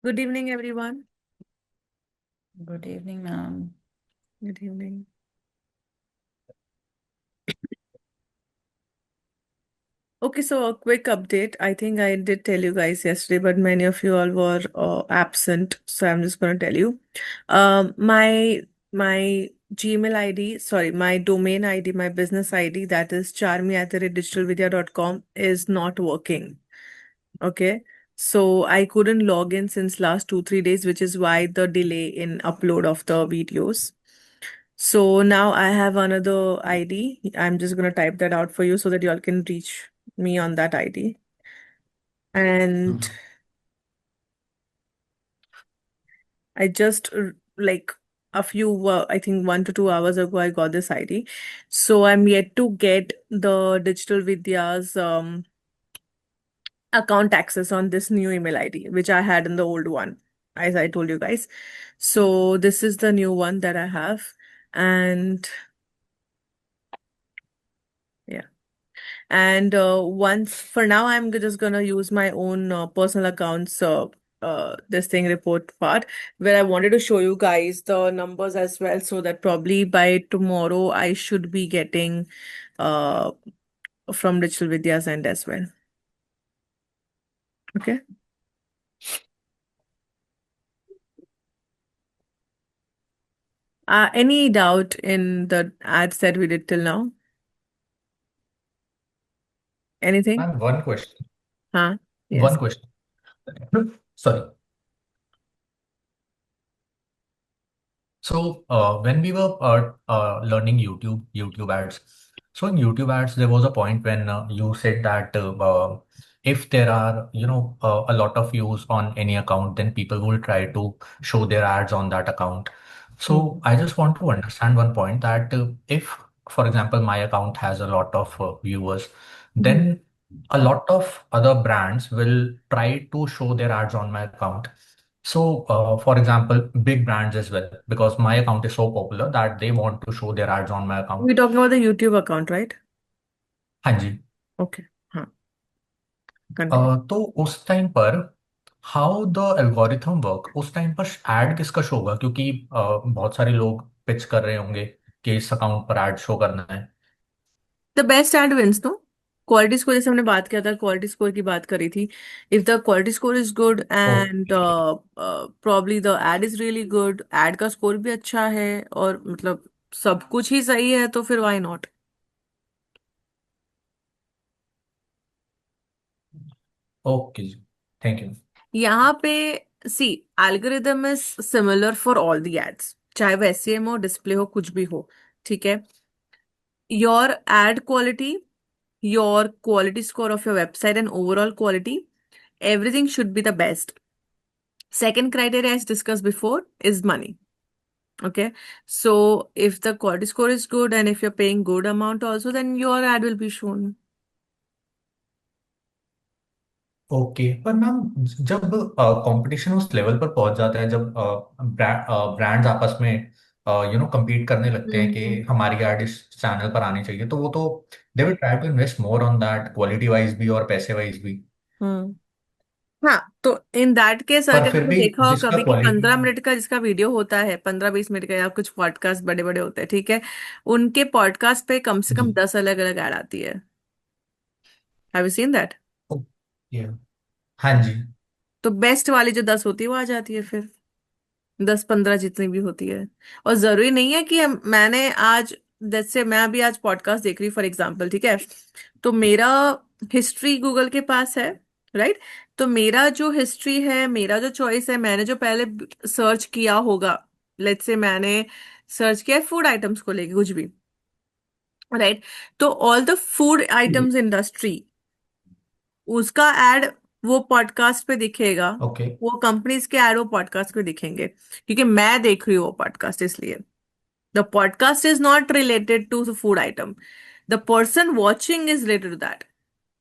Good evening, everyone. Good evening, ma'am. Good evening. Okay, so a quick update. I think I did tell you guys yesterday, but many of you all were absent, so I'm just going to tell you. My Gmail ID, sorry, my domain ID, my business ID, that is charmi@digitalvidya.com, is not working. Okay, so I couldn't log in since last 2-3 days, which is why the delay in upload of the videos. So now I have another ID. I'm just gonna type that out for you so that y'all can reach me on that ID. And Mhm. I just like a few, I think 1 to 2 hours ago, I got this ID. So I'm yet to get the Digital Vidya's account access on this new email ID, which I had in the old one, as I told you guys. So this is the new one that I have. And yeah. And once for now, I'm just gonna use my own personal accounts, this thing report part, where I wanted to show you guys the numbers as well, so that probably by tomorrow I should be getting uh from Digital Vidya's end as well. Okay. Any doubt in the ads that we did till now? Anything? Ma'am, one question. Huh? One Yes. question. Sorry. So, when we were learning YouTube ads, so in YouTube ads, there was a point when you said that if there are, a lot of views on any account, then people will try to show their ads on that account. So, Mhm. I just want to understand one point that if, for example, my account has a lot of viewers, Mhm. then a lot of other brands will try to show their ads on my account. So, for example, big brands as well, because my account is so popular that they want to show their ads on my account. We're talking about the YouTube account, right? हाँ जी। Okay. Huh. Continue. तो उस time पर how the algorithm work, उस time पर add किसका show होगा, क्योंकि बहुत सारे लोग पिच कर रहे होंगे कि इस अकाउंट पर एड शो करना है। The best ad wins, no? Quality score, जैसे हमने बात किया था, क्वालिटी स्कोर की बात करी थी। If the quality score is good and okay. Probably the ad is really good, ad का स्कोर भी अच्छा है, और मतलब सब कुछ ही सही है, तो फिर व्हाई नॉट? ओके जी। Thank you. यहाँ पे see, algorithm is similar for all the ads, चाहे वो एसईएम हो, डिस्प्ले हो, कुछ भी हो। ठीक है। Your add quality, your quality score of your website and overall quality, everything should be the best. Second criteria, as discussed before, is money. Okay. So if the quality score is good and if you're paying good amount also, then your ad will be shown. Okay, पर ma'am जब competition उस level पर पहुंच जाता है, जब brands आपस में compete करने लगते हैं कि हम्म। हमारी एड इस चैनल पर आनी चाहिए, तो वो तो they will try to invest more on that, quality wise भी और पैसे वाइज भी। हम्म। हाँ, तो इन दैट केस पर अगर फिर आपने भी देखा हो जिसका कभी कि क्वालिटी। 15 मिनट का जिसका वीडियो होता है, 15-20 मिनट का, या कुछ पॉडकास्ट बड़े बड़े होते हैं, ठीक है, उनके पॉडकास्ट पे कम से कम जी। 10 अलग अलग ऐड आती है। Have you seen that? Okay. हाँ जी। तो बेस्ट वाली जो 10 होती है वो आ जाती है फिर, 10-15 जितनी भी होती है। और जरूरी नहीं है कि मैंने आज, जैसे मैं अभी आज पॉडकास्ट देख रही हूँ फॉर एग्जाम्पल, ठीक है, तो मेरा हिस्ट्री गूगल के पास है, राइट? तो मेरा जो हिस्ट्री है, मेरा जो चॉइस है, मैंने जो पहले सर्च किया होगा, लेट्स से मैंने सर्च किया फूड आइटम्स को लेके कुछ भी, राइट? तो all the food items industry, उसका एड वो पॉडकास्ट पे दिखेगा। ओके। वो कंपनीज के एड वो पॉडकास्ट पे दिखेंगे, क्योंकि मैं देख रही हूँ वो पॉडकास्ट, इसलिए the podcast is not related to food item, the person watching is related to that.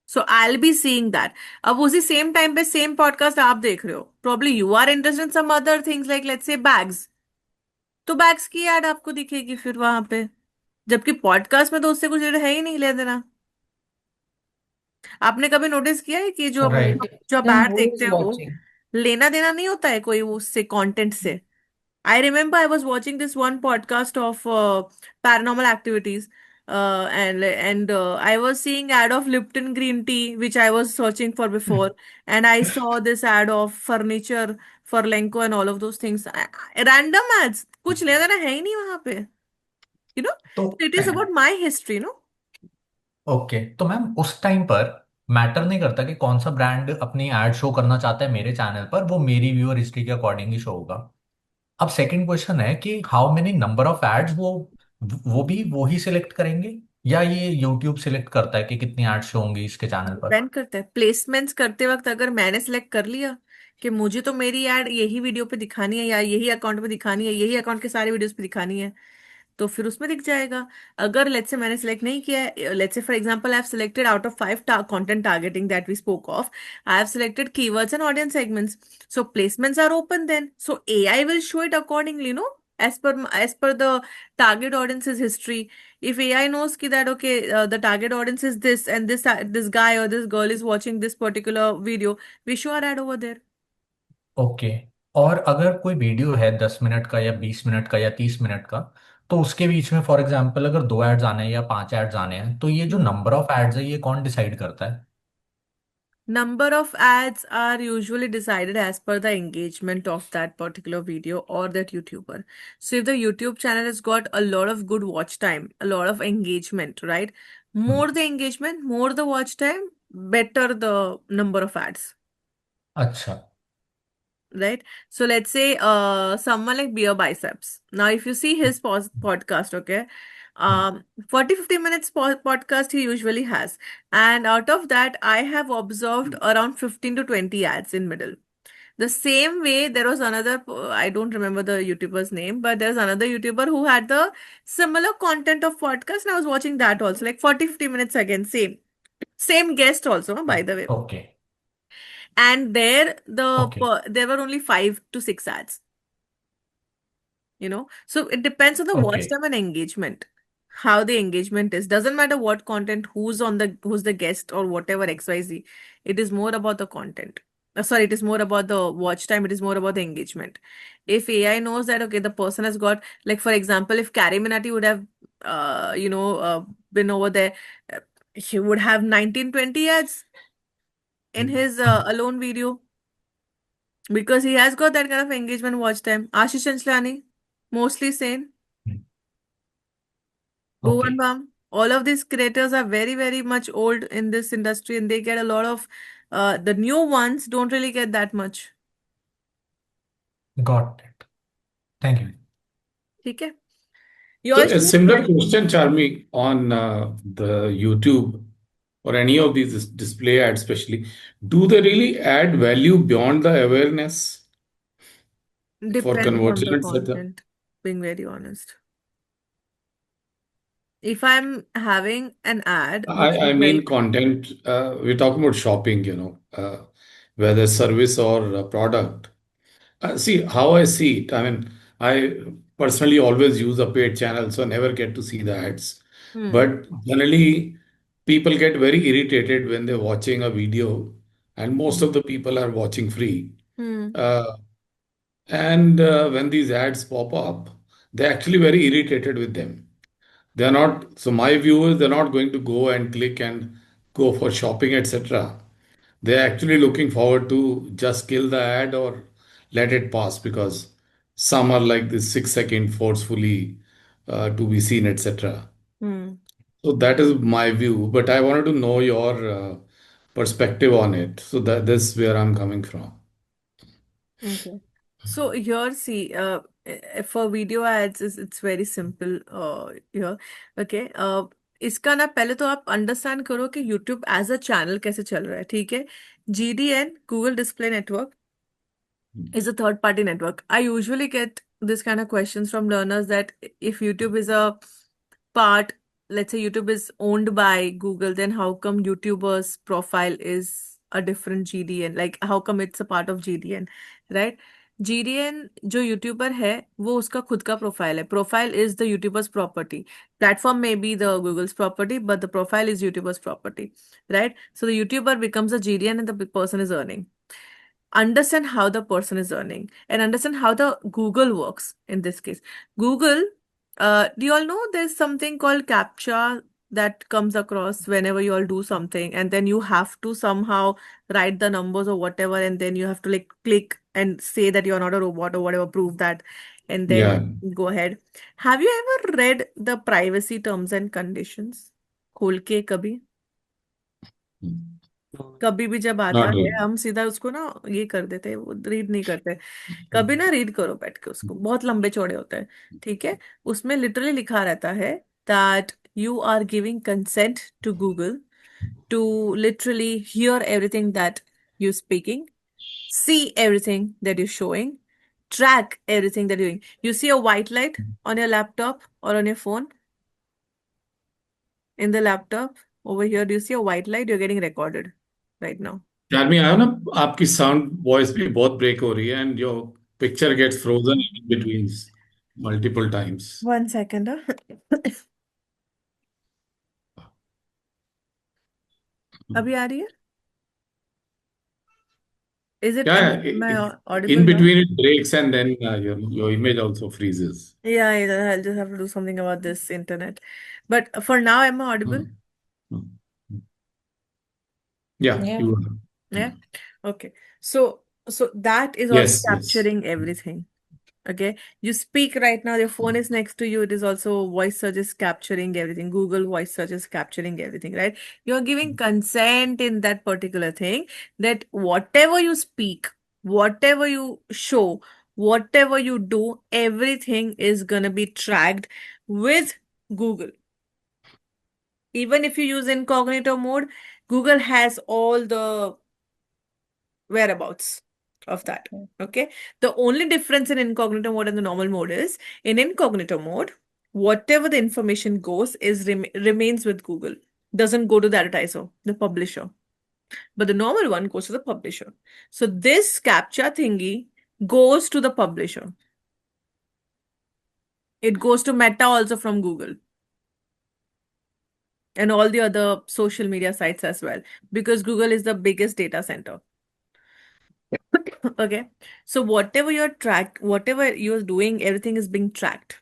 So I will be seeing that. अब उसी सेम टाइम पे सेम पॉडकास्ट आप देख रहे हो, probably you are interested in some other things like let's say bags, तो bags की ad आपको दिखेगी फिर वहां पे, जबकि पॉडकास्ट में तो उससे कुछ है ही नहीं, ले देना। आपने कभी नोटिस किया है कि जो राइट। जो आप Then ऐड who is देखते हो, watching? लेना देना नहीं होता है कोई उससे, कंटेंट से। I remember I was watching this one podcast of paranormal activities, and I was seeing ad of Lipton green tea, which I was searching for before, and I saw this ad of furniture for Lenko and all of those things. Random ads, कुछ लेना देना है ही नहीं वहां पे, you know. तो So it is about my history, no. Okay, तो ma'am उस टाइम पर मैटर नहीं करता कि कौन सा ब्रांड अपनी एड शो करना चाहता है मेरे चैनल पर, वो मेरी व्यूअर हिस्ट्री के अकॉर्डिंग ही शो होगा। अब सेकंड क्वेश्चन है कि how many number of ads वो भी वो ही सिलेक्ट करेंगे, या ये यूट्यूब सिलेक्ट करता है कि कितनी एड्स शो होंगी इसके चैनल पर? डिपेंड करता है, प्लेसमेंट्स करते वक्त अगर मैंने सेलेक्ट कर लिया कि मुझे तो मेरी ऐड यही वीडियो पे दिखानी है या यही अकाउंट पे दिखानी है, यही अकाउंट के सारे वीडियोस पे दिखानी है, तो फिर उसमें दिख जाएगा। अगर लेट्स से मैंने सेलेक्ट नहीं किया है, let's say for example I have selected out of 5 content targeting that we spoke of, I have selected keywords and audience segments, so placements are open then, so AI will show it accordingly, no, as per the target audience's history. If AI knows ki that okay, the target audience is this, and this guy or this girl is watching this particular video, we show our ad over there. Okay. और अगर कोई video है 10 minute का या 20 minute का या 30 minute का, तो उसके बीच में फॉर एग्जांपल अगर 2 एड्स आने हैं या 5 एड्स आने हैं, तो ये जो नंबर ऑफ एड्स है ये कौन डिसाइड करता है? Number of ads are usually decided as per the engagement of that particular video or that YouTuber. So if the YouTube channel has got a lot of good watch time, a lot of engagement, right? Hmm, More the engagement, more the watch time, better the number of ads. अच्छा। Right? So let's say someone like Beer Biceps. Now, if you see his podcast, okay, hmm, 40 50 minutes podcast he usually has. And out of that, I have observed around 15 to 20 ads in middle. The same way, there was another, I don't remember the YouTuber's name, but there's another YouTuber who had the similar content of podcast, and I was watching that also, like 40 50 minutes again, same. Same guest also, by the way. Okay And there, okay there were only 5 to 6 ads. So it depends on the okay. watch time and engagement, how the engagement is. Doesn't matter what content, who's the guest or whatever XYZ. It is more about the content. Sorry, it is more about the watch time. It is more about the engagement. If AI knows that okay, the person has got, like for example, if Carrie Minati would have been over there, he would have 19 20 ads in his alone video, because he has got that kind of engagement watch time. Ashish Chanchlani, mostly same. Okay Bhuvan Bam. All of these creators are very, very much old in this industry, and they get a lot of, the new ones don't really get that much. Got it, thank you. ठीक है? So Yours a is similar like, question, Charmi, on the YouTube or any of these display ads, especially, do they really add value beyond the awareness for depends on conversion, the etc.? content, being very honest. If I'm having an ad which I is mean very, content. We're talking about shopping, whether service or product. See how I see it. I mean, I personally always use a paid channel, so I never get to see the ads. hmm, But generally, people get very irritated when they're watching a video, and most of the people are watching free. hmm, Uh, and when these ads pop up, they're actually very irritated with them. They're not, so my view is they're not going to go and click and go for shopping, etc. They're actually looking forward to just kill the ad or let it pass because some are like this 6 second forcefully to be seen, etc. hmm. So that is my view, but I wanted to know your perspective on it. So that this is where I'm coming from. Okay. So here, see, for video ads, is it's very simple. Here, okay. इसका ना पहले तो आप understand करो कि YouTube as a channel कैसे चल रहा है, ठीक है? GDN, Google display network, is a third party network. I usually get this kind of questions from learners that if YouTube is a part, let's say YouTube is owned by Google, then how come YouTuber's profile is a different GDN? Like, how come it's a part of GDN, right? GDN जो YouTuber है वो उसका खुद का profile है. Profile is the YouTuber's property. Platform में be the Google's property, but the profile is YouTuber's property, right? So the YouTuber becomes a GDN and the person is earning. understand how the person is earning and understand how the Google works in this case. Google, do you all know there's something called CAPTCHA that comes across whenever you all do something, and then you have to somehow write the numbers or whatever, and then you have to like click and say that you're not a robot or whatever, prove that, and then Yeah. go ahead. Have you ever read the privacy terms and conditions? खोल के कभी कभी भी जब आता Not है really. हम सीधा उसको ना ये कर देते हैं, वो रीड नहीं करते। कभी ना रीड करो बैठ के उसको, बहुत लंबे चौड़े होते हैं। ठीक है, उसमें लिटरली लिखा रहता है that you are giving consent to Google to literally hear everything that you speaking, see everything that you're showing, track everything that you're doing. You see a white light on your laptop or on your phone? In the laptop over here, do you see a white light? You're getting recorded right now. Charmi, I know आपकी sound voice भी बहुत break हो रही है and your picture gets frozen in between multiple times. 1 second. अभी आ रही है? Is it, क्या am I in audible now? Between it breaks and then your image also freezes. Yeah, yeah, I'll just have to do something about this internet. But for now, am I audible? या Yeah. You. Yeah. Okay. So, so that is also yes yes. capturing everything. Okay. You speak right now, your phone is next to you. It is also voice search is capturing everything. Google voice search is capturing everything, right? You're giving consent in that particular thing that whatever you speak, whatever you show, whatever you do, everything is gonna be tracked with Google. Even if you use incognito mode, Google has all the whereabouts of that. Okay. The only difference in incognito mode and the normal mode is in incognito mode, whatever the information goes is remains with Google, doesn't go to the advertiser, the publisher. But the normal one goes to the publisher. So this captcha thingy goes to the publisher. It goes to Meta also from Google and all the other social media sites as well, because Google is the biggest data center. Okay. So whatever you're doing, everything is being tracked.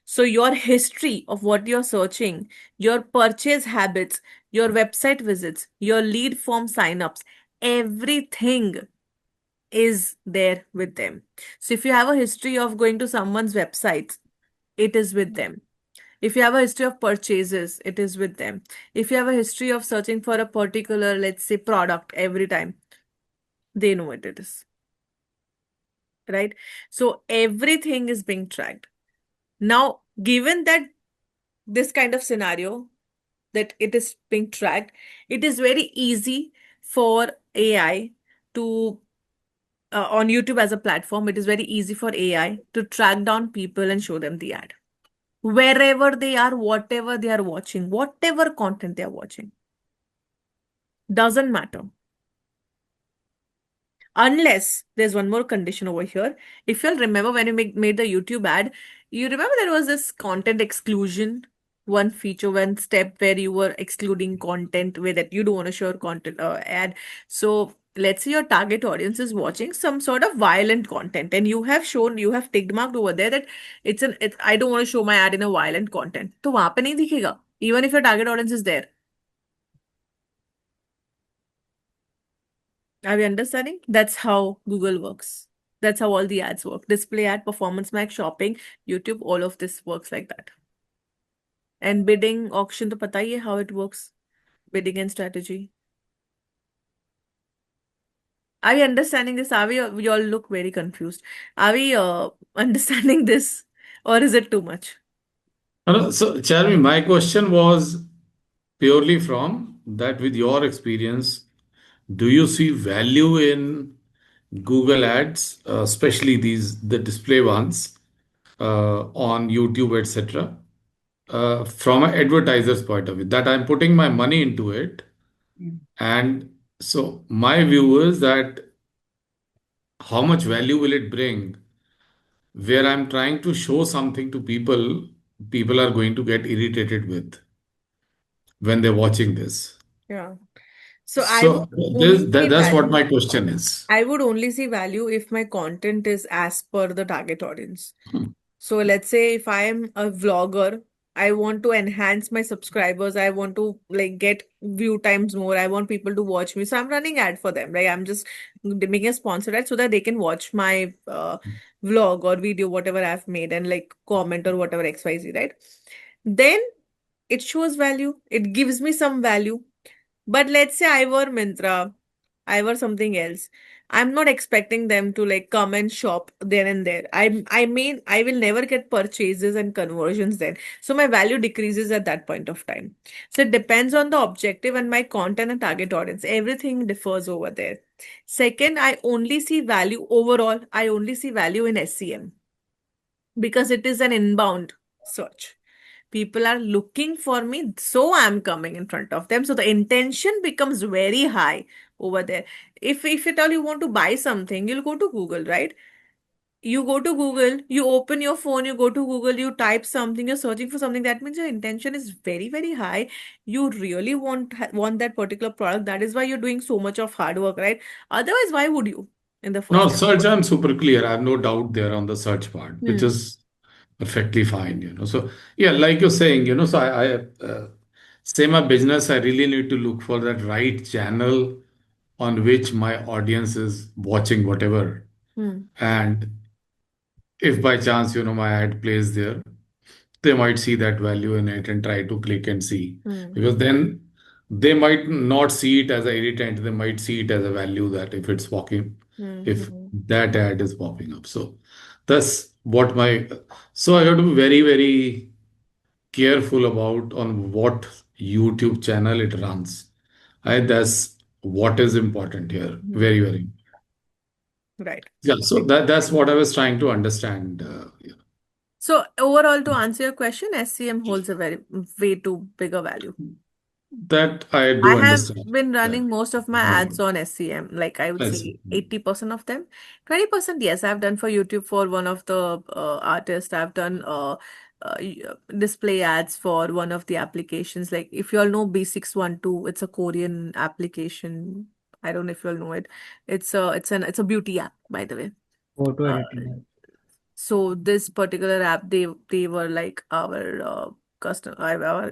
So your history of what you're searching, your purchase habits, your website visits, your lead form signups, everything is there with them. So if you have a history of going to someone's websites, it is with them. If you have a history of purchases, it is with them. If you have a history of searching for a particular, let's say, product every time, they know what it is. Right? So everything is being tracked. Now, given that this kind of scenario, that it is being tracked, it is very easy for AI to, on YouTube as a platform, it is very easy for AI to track down people and show them the ad. Wherever they are, whatever they are watching, whatever content they are watching, doesn't matter. Unless there's one more condition over here. If you'll remember when you made the YouTube ad, you remember there was this content exclusion, one feature, one step where you were excluding content where that you don't want to show content ad. So let's say your target audience is watching some sort of violent content, and you have shown, you have ticked marked over there that I don't want to show my ad in a violent content. तो वहां पे नहीं दिखेगा, even if your target audience is there. Are we understanding? That's how Google works. That's how all the ads work. Display ad, performance max, shopping, YouTube, all of this works like that. And bidding, auction, to pata hi hai how it works. Bidding and strategy. Are we understanding this? Are we all look very confused? Are we understanding this, or is it too much? So, Charmi, my question was purely from that with your experience, do you see value in Google Ads, especially the display ones on YouTube, etc., from an advertiser's point of view? That I'm putting my money into it, and so my view is that how much value will it bring where I'm trying to show something to people, people are going to get irritated with when they're watching this. Yeah. So I would So only see that's what value. my question is. I would only see value if my content is as per the target audience. So let's say if I am a vlogger, I want to enhance my subscribers. I want to like get view times more. I want people to watch me. So I'm running ad for them. Right? I'm just making a sponsored ad so that they can watch my vlog or video, whatever I've made, and like comment or whatever XYZ, right? Then it shows value. It gives me some value. But let's say I were Myntra, I were something else. I'm not expecting them to like come and shop there and there. I mean I will never get purchases and conversions then. So my value decreases at that point of time. So it depends on the objective and my content and target audience. Everything differs over there. Second, I only see value overall. I only see value in SEM because it is an inbound search. People are looking for me, so I'm coming in front of them. So the intention becomes very high over there. If at all you want to buy something, you'll go to Google, right? You go to Google, you open your phone, you go to Google, you type something, you're searching for something. That means your intention is very, very high. You really want that particular product. That is why you're doing so much of hard work, right? Otherwise, why would you in the No, first place? search, I'm super clear. I have no doubt there on the search part, which Hmm. is perfectly fine. So, yeah, like you're saying, so I say my business, I really need to look for that right channel on which my audience is watching whatever. Hmm. And if by chance, my ad plays there, they might see that value in it and try to click and see. Hmm. Because then they might not see it as a irritant, they might see it as a value that Hmm. if Hmm. that ad is popping up. So that's what so I have to be very, very careful about on what YouTube channel it runs. That's what is important here. Hmm. Very, very. Right. Yeah, so that's what I was trying to understand. Yeah. So overall, to answer your question, SCM holds a very way too bigger value. That I I do have understand. been That. running most of my ads on SCM, like I would I see. say 80% of them. 20%, yes, I've done for YouTube for one of the artists. I've done display ads for one of the applications. Like if you all know B612, it's a Korean application. I don't know if you all know it. It's a beauty app, by the way. Photo Uh, editing. so this particular app, they were like our customer,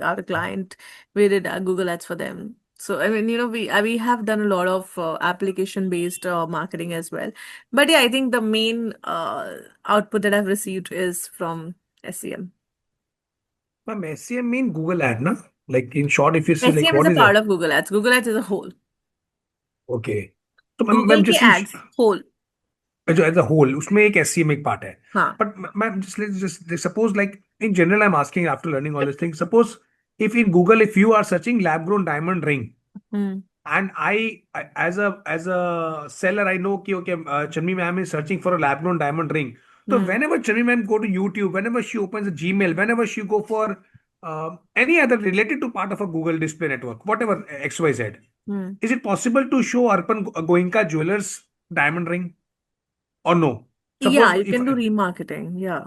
our client. We did Google Ads for them. So I mean, we have done a lot of application based marketing as well. But yeah, I think the main output that I've received is from SEM. Ma'am, SEM mean Google ad, na? Like in short, if you see like SEM is what a is part it? of Google Ads. Google Ads is a whole. Okay. तो ma'am Google के just in ads whole. जो as a whole उसमें एक SEM एक part है. हाँ. But ma'am, just suppose like in general, I'm asking after learning all these things. Suppose if in Google, if you are searching lab grown diamond ring, hmm. and as a seller, I know कि okay, Chanmi ma'am is searching for a lab grown diamond ring. So hmm. whenever Chanmi ma'am go to YouTube, whenever she opens a Gmail, whenever she go for any other related to part of a Google display network, whatever XYZ, hmm. is it possible to show Arpan Goenka Jewelers diamond ring or no? Yeah, Suppose you if can do remarketing. Yeah.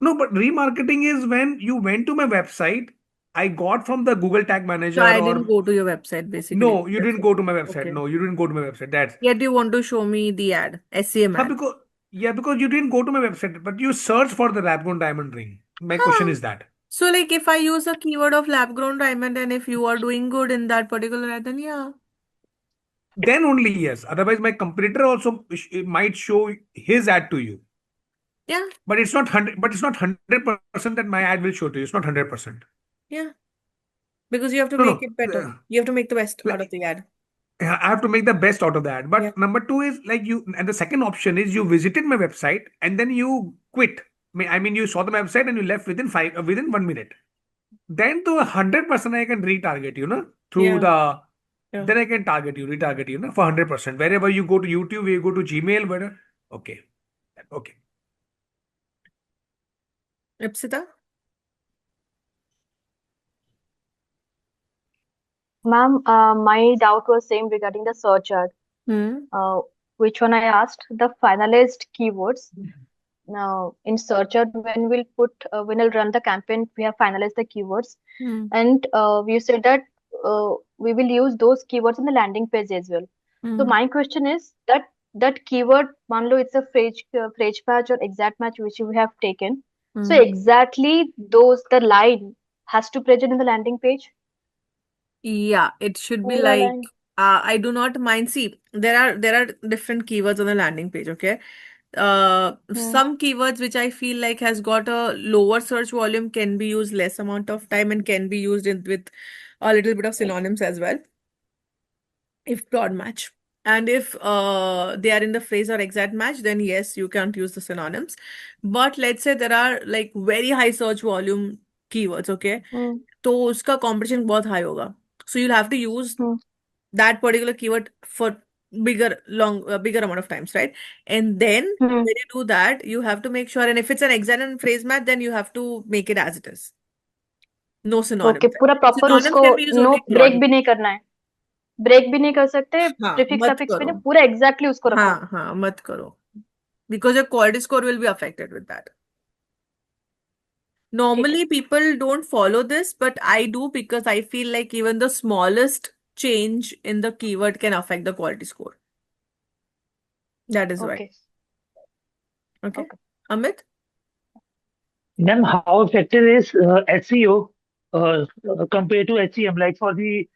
no, but remarketing is when you went to my website, I got from the Google Tag So Manager I didn't or go to your website basically. no, you That's didn't it. go to my website. Okay. No, you didn't go to my website. That's Yet you want to show me the ad, SEM huh, ad. because yeah, because you didn't go to my website, but you search for the lab-grown diamond ring. My question Huh. is that. So like if I use a keyword of lab grown diamond and if you are doing good in that particular ad, then yeah. Then only yes. Otherwise, my competitor also it might show his ad to you. Yeah. But it's not 100. But it's not 100% that my ad will show to you. It's not 100%. Yeah. Because you have to No, make no. it better. You have to make the best out of Like, the ad. I have to make the best out of that. Yeah. But number two is like you, and the second option is you visited my website and then you quit. I mean, you saw the website and you left within 1 minute. Then to 100% I can retarget through Yeah. the Yeah. then I can retarget for 100%. Wherever you go to YouTube, you go to Gmail, whether okay, okay. Ipsita? Ma'am, my doubt was same regarding the search ad. Hmm. Uh, which one I asked? The finalized keywords. Now, in search ad, when we'll run the campaign, we have finalized the keywords. Hmm. And you said that we will use those keywords in the landing page as well. So Hmm. my question is that keyword, मान लो it's a phrase match or exact match which you have taken. So Hmm. exactly those the line has to present in the landing page. Yeah, it should be पूरा like line. I do not mind. See, there are different keywords on the landing page, okay? Hmm. Some keywords which I feel like has got a lower search volume can be used less amount of time and can be used with a little bit of synonyms as well, if broad match. And if they are in the phrase or exact match, then yes, you can't use the synonyms. But let's say there are like very high search volume keywords, okay? Hmm. तो उसका competition बहुत high होगा. So you'll have to use Hmm. that particular keyword for bigger amount of times, right? And then Hmm. when you do that, you have to make sure, and if it's an exact and phrase match, then you have to make it as it is. No okay, synonyms. पूरा proper Synonyms उसको can be used no only break broadly. भी नहीं करना है, break भी नहीं कर सकते, हाँ, प्रीफिक्स मत सफिक्स भी करो. नहीं, पूरा एग्जैक्टली उसको रखो. हाँ, हाँ, मत करो. Because your quality score will be affected with that. ठीक है. Normally, people don't follow this, but I do because I feel like even the smallest change in the keyword can affect the quality score. That is why. Okay. Okay. Okay. Amit? Then how effective is SEO compared to SEM, like for the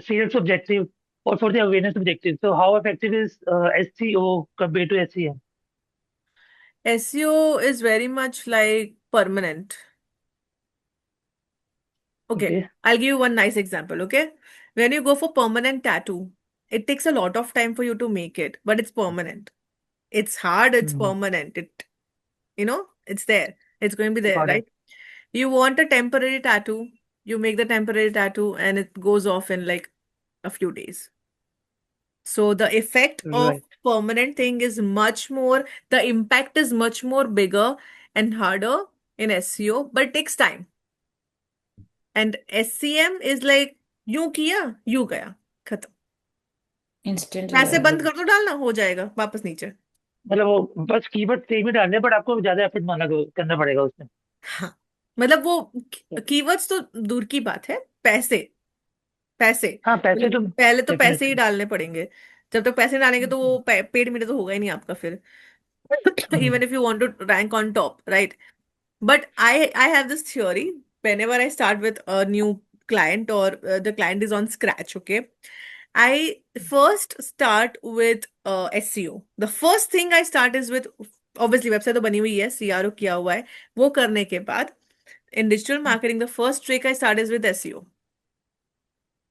sales objective or for the awareness objective? So how effective is SEO compared to SEM? SEO is very much like permanent. Okay, Okay. I'll give you one nice example. Okay, when you go for permanent tattoo, it takes a lot of time for you to make it, but it's permanent. It's hard, it's Hmm. permanent. It's there. It's going to be there, Got it. right? You want a temporary tattoo, you make the temporary tattoo, and it goes off in like a few days. So the effect of Right. permanent thing is much more, the impact is much more bigger and harder in SEO, but it takes time. And SCM is like यूं किया यूं गया खत्म. Instant पैसे जाएगा. बंद कर दो डालना हो जाएगा वापस नीचे. मतलब वो बस कीवर्ड सेम ही डालने, बट आपको ज्यादा एफर्ट माना करना पड़ेगा उसमें. हाँ, मतलब वो कीवर्ड्स तो दूर की बात है. पैसे पैसे हाँ, पैसे मतलब तो पहले तो पैसे ही डेफिनेटली. डालने पड़ेंगे. जब तक पैसे नहीं डालेंगे तो वो पेड मीडिया तो होगा ही नहीं आपका फिर. Even if you want to rank on top, right? But I have this theory. Whenever I start with a new client or the client is on scratch, okay, I first start with SEO. The first thing I start is with, obviously website तो बनी हुई है, CRO किया हुआ है. वो करने के बाद in digital marketing the first trick I start is with SEO.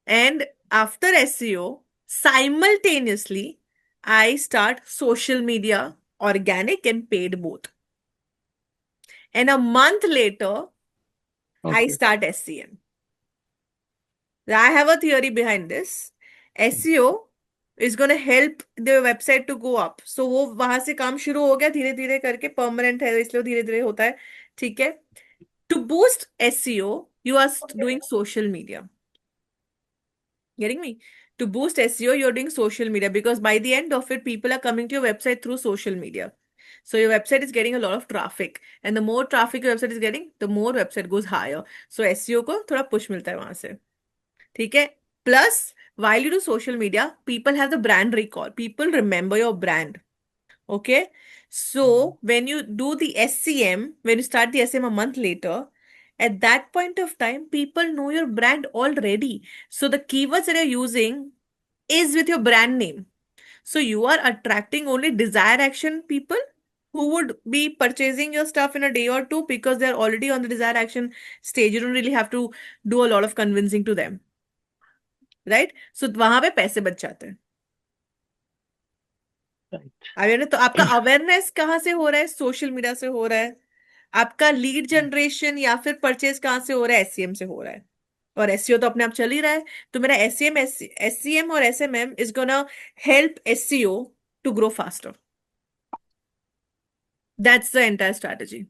And after SEO, simultaneously I start social media, organic and paid both. And a month later, I okay. start SCM. I have a theory behind this. SEO is going to help the website to go up. So वो वहां से काम शुरू हो गया धीरे धीरे करके, परमानेंट है इसलिए धीरे धीरे होता है. ठीक है. To boost SEO, you are doing social media. Getting me? To boost SEO, you're doing social media because by the end of it, people are coming to your website through social media. So your website is getting a lot of traffic, and the more traffic your website is getting, the more website goes higher. So SEO को थोड़ा push मिलता है वहां से. ठीक है. Plus, while you do social media, people have the brand recall. People remember your brand. Okay. So when you do the SCM, when you start the SCM a month later, at that point of time, people know your brand already. So the keywords that you're using is with your brand name. So you are attracting only desire action people who would be purchasing your stuff in a day or two because they're already on the desire action stage. You don't really have to do a lot of convincing to them. Right? So वहां पे पैसे बच जाते हैं. Right. Awareness तो आपका awareness कहाँ से हो रहा है? सोशल मीडिया से हो रहा है. आपका लीड जनरेशन या फिर परचेज कहाँ से हो रहा है? एससीएम से हो रहा है. और एससीओ तो अपने आप चल ही रहा है. तो मेरा एससीएम और SMM is gonna help SCO to grow faster. That's the entire strategy.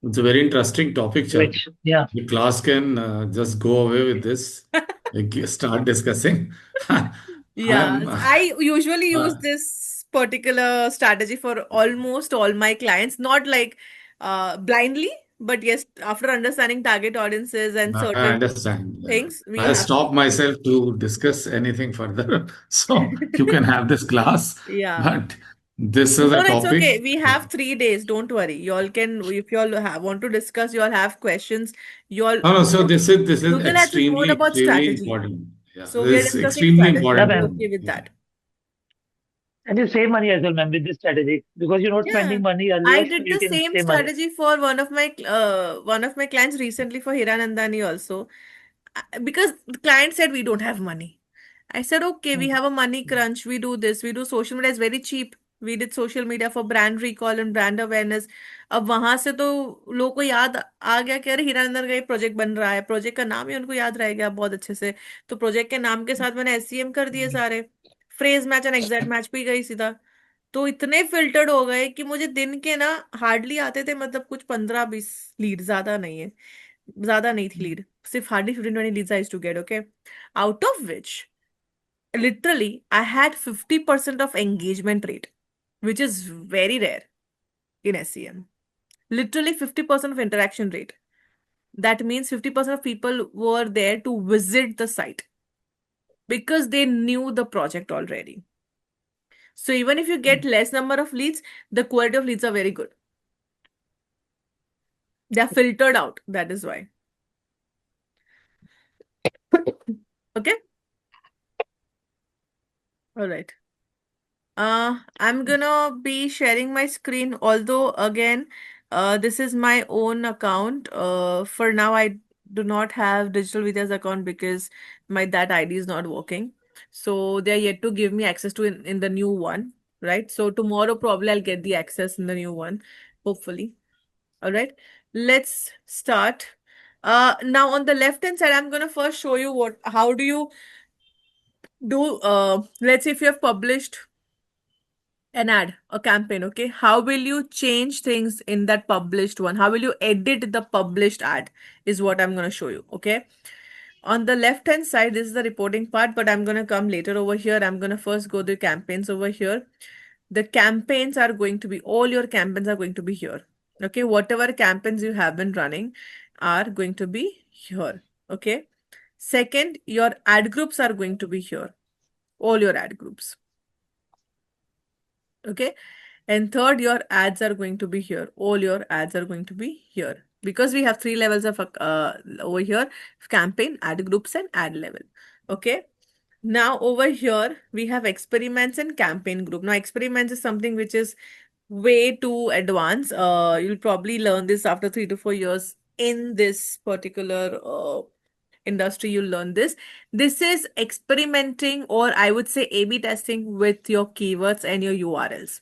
It's a very interesting topic, Chad. Which, yeah, The class can just go away with this, like start discussing. Yeah, I'm I usually use uh, this particular strategy for almost all my clients, not like blindly, But yes, after understanding target audiences and I certain understand. Yeah. things, we I have stop myself to discuss anything further. So you can have this class, yeah. but this is No, a no, it's topic. okay. We have 3 days. Don't worry. Y'all can, if y'all want to discuss, y'all have questions. Y'all, No, no. So this is today let's is more about extremely strategy. important. Yeah, So we are this is discussing extremely strategy. Yeah, Are you important. ma'am. okay with Yeah. that? And you save money as well, ma'am, with this strategy because you're not Yeah, spending money I earlier, so did you the can same save money. strategy for one of my clients recently for Hiranandani also. Because the client said we don't have money. I said, okay, we Hmm. have a money crunch. We do this. We do social media is very cheap. We did social media for brand recall and brand awareness. अब वहां से तो लोगों को याद आ गया कि अरे हीरानंदन का एक प्रोजेक्ट बन रहा है, प्रोजेक्ट का नाम ही उनको याद रह गया बहुत अच्छे से। तो प्रोजेक्ट के नाम के साथ मैंने एससीएम कर दिए सारे, phrase match and exact match पे ही गई सीधा। तो इतने फिल्टर्ड हो गए कि मुझे दिन के ना हार्डली आते थे, मतलब कुछ 15-20 लीड, ज्यादा नहीं है, ज्यादा नहीं थी लीड, सिर्फ hardly 15-20 leads I to get, okay, out of which literally I had 50% of engagement rate, which is very rare in SEM. Literally 50% of interaction rate. That means 50% of people were there to visit the site because they knew the project already. So even if you get less number of leads, the quality of leads are very good. They are filtered out. That is why. Okay. All right. I'm gonna be sharing my screen, although again, this is my own account. For now, I do not have Digital Vidya's account because my that ID is not working. So they are yet to give me access to in the new one, right? So tomorrow probably I'll get the access in the new one, hopefully. All right. Let's start. Now on the left hand side, I'm gonna first show you how do you do, let's say if you have published an ad, a campaign, okay? How will you change things in that published one? How will you edit the published ad is what I'm going to show you, okay? On the left hand side, this is the reporting part, but I'm going to come later over here. I'm going to first go to campaigns over here. The campaigns are going to be, all your campaigns are going to be here, okay? Whatever campaigns you have been running are going to be here, okay? Second, your ad groups are going to be here, all your ad groups, okay? And third, your ads are going to be here. All your ads are going to be here because we have 3 levels of over here: campaign, ad groups, and ad level. Okay. Now over here we have experiments and campaign group. Now experiments is something which is way too advanced. You'll probably learn this after 3 to 4 years in this particular industry. You'll learn this. This is experimenting, or I would say A/B testing with your keywords and your URLs.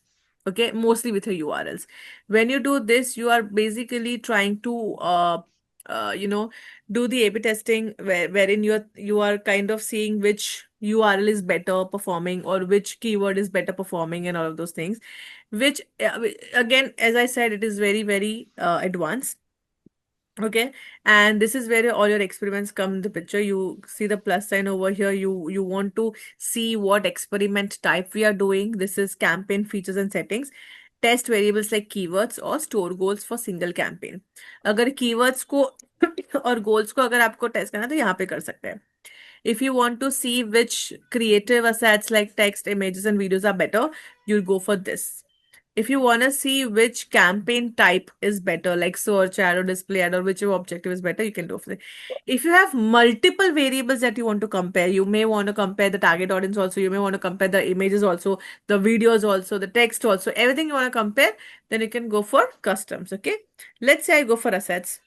Okay, mostly with your URLs. When you do this, you are basically trying to you know, do the A/B testing wherein you are kind of seeing which URL is better performing or which keyword is better performing and all of those things. Which again, as I said, it is very, very advanced. Okay, and this is where all your experiments come in the picture. You see the plus sign over here. You want to see what experiment type we are doing. This is campaign features and settings. Test variables like keywords or store goals for single campaign. अगर keywords को और goals को अगर आपको test करना है तो यहाँ पे कर सकते हैं. If you want to see which creative assets like text, images, and videos are better, you'll go for this. If you want to see which campaign type is better, like search ad or display ad or whichever objective is better, you can do for it. If you have multiple variables that you want to compare, you may want to compare the target audience also, you may want to compare the images also, the videos also, the text also, everything you want to compare, then you can go for customs. Okay. Let's say I go for assets.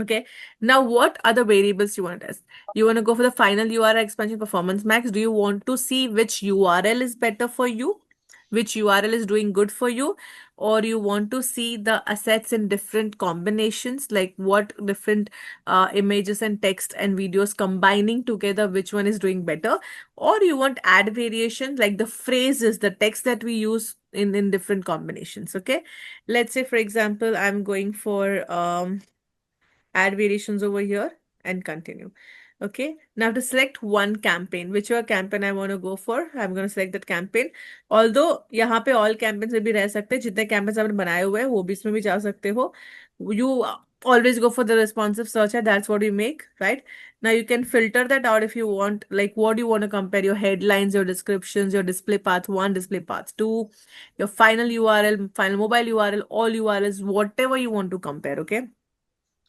Okay. Now, what other variables you want to test? You want to go for the final URL expansion performance max. Do you want to see which URL is better for you? Which URL is doing good for you? Or you want to see the assets in different combinations, like what different images and text and videos combining together, which one is doing better? Or you want ad variations, like the phrases, the text that we use in different combinations. Okay. Let's say, for example, I'm going for add variations over here and continue. Okay, now to select one campaign, whichever campaign I want to go for, I'm going to select that campaign. Although यहाँ पे all campaigns में भी रह सकते हैं, जितने campaigns आपने बनाए हुए हैं वो भी इसमें भी जा सकते हो. You always go for the responsive search, and that's what you make, right? Now you can filter that out if you want, like what do you want to compare, your headlines, your descriptions, your display path 1, display path 2, your final URL, final mobile URL, all URLs, whatever you want to compare, okay?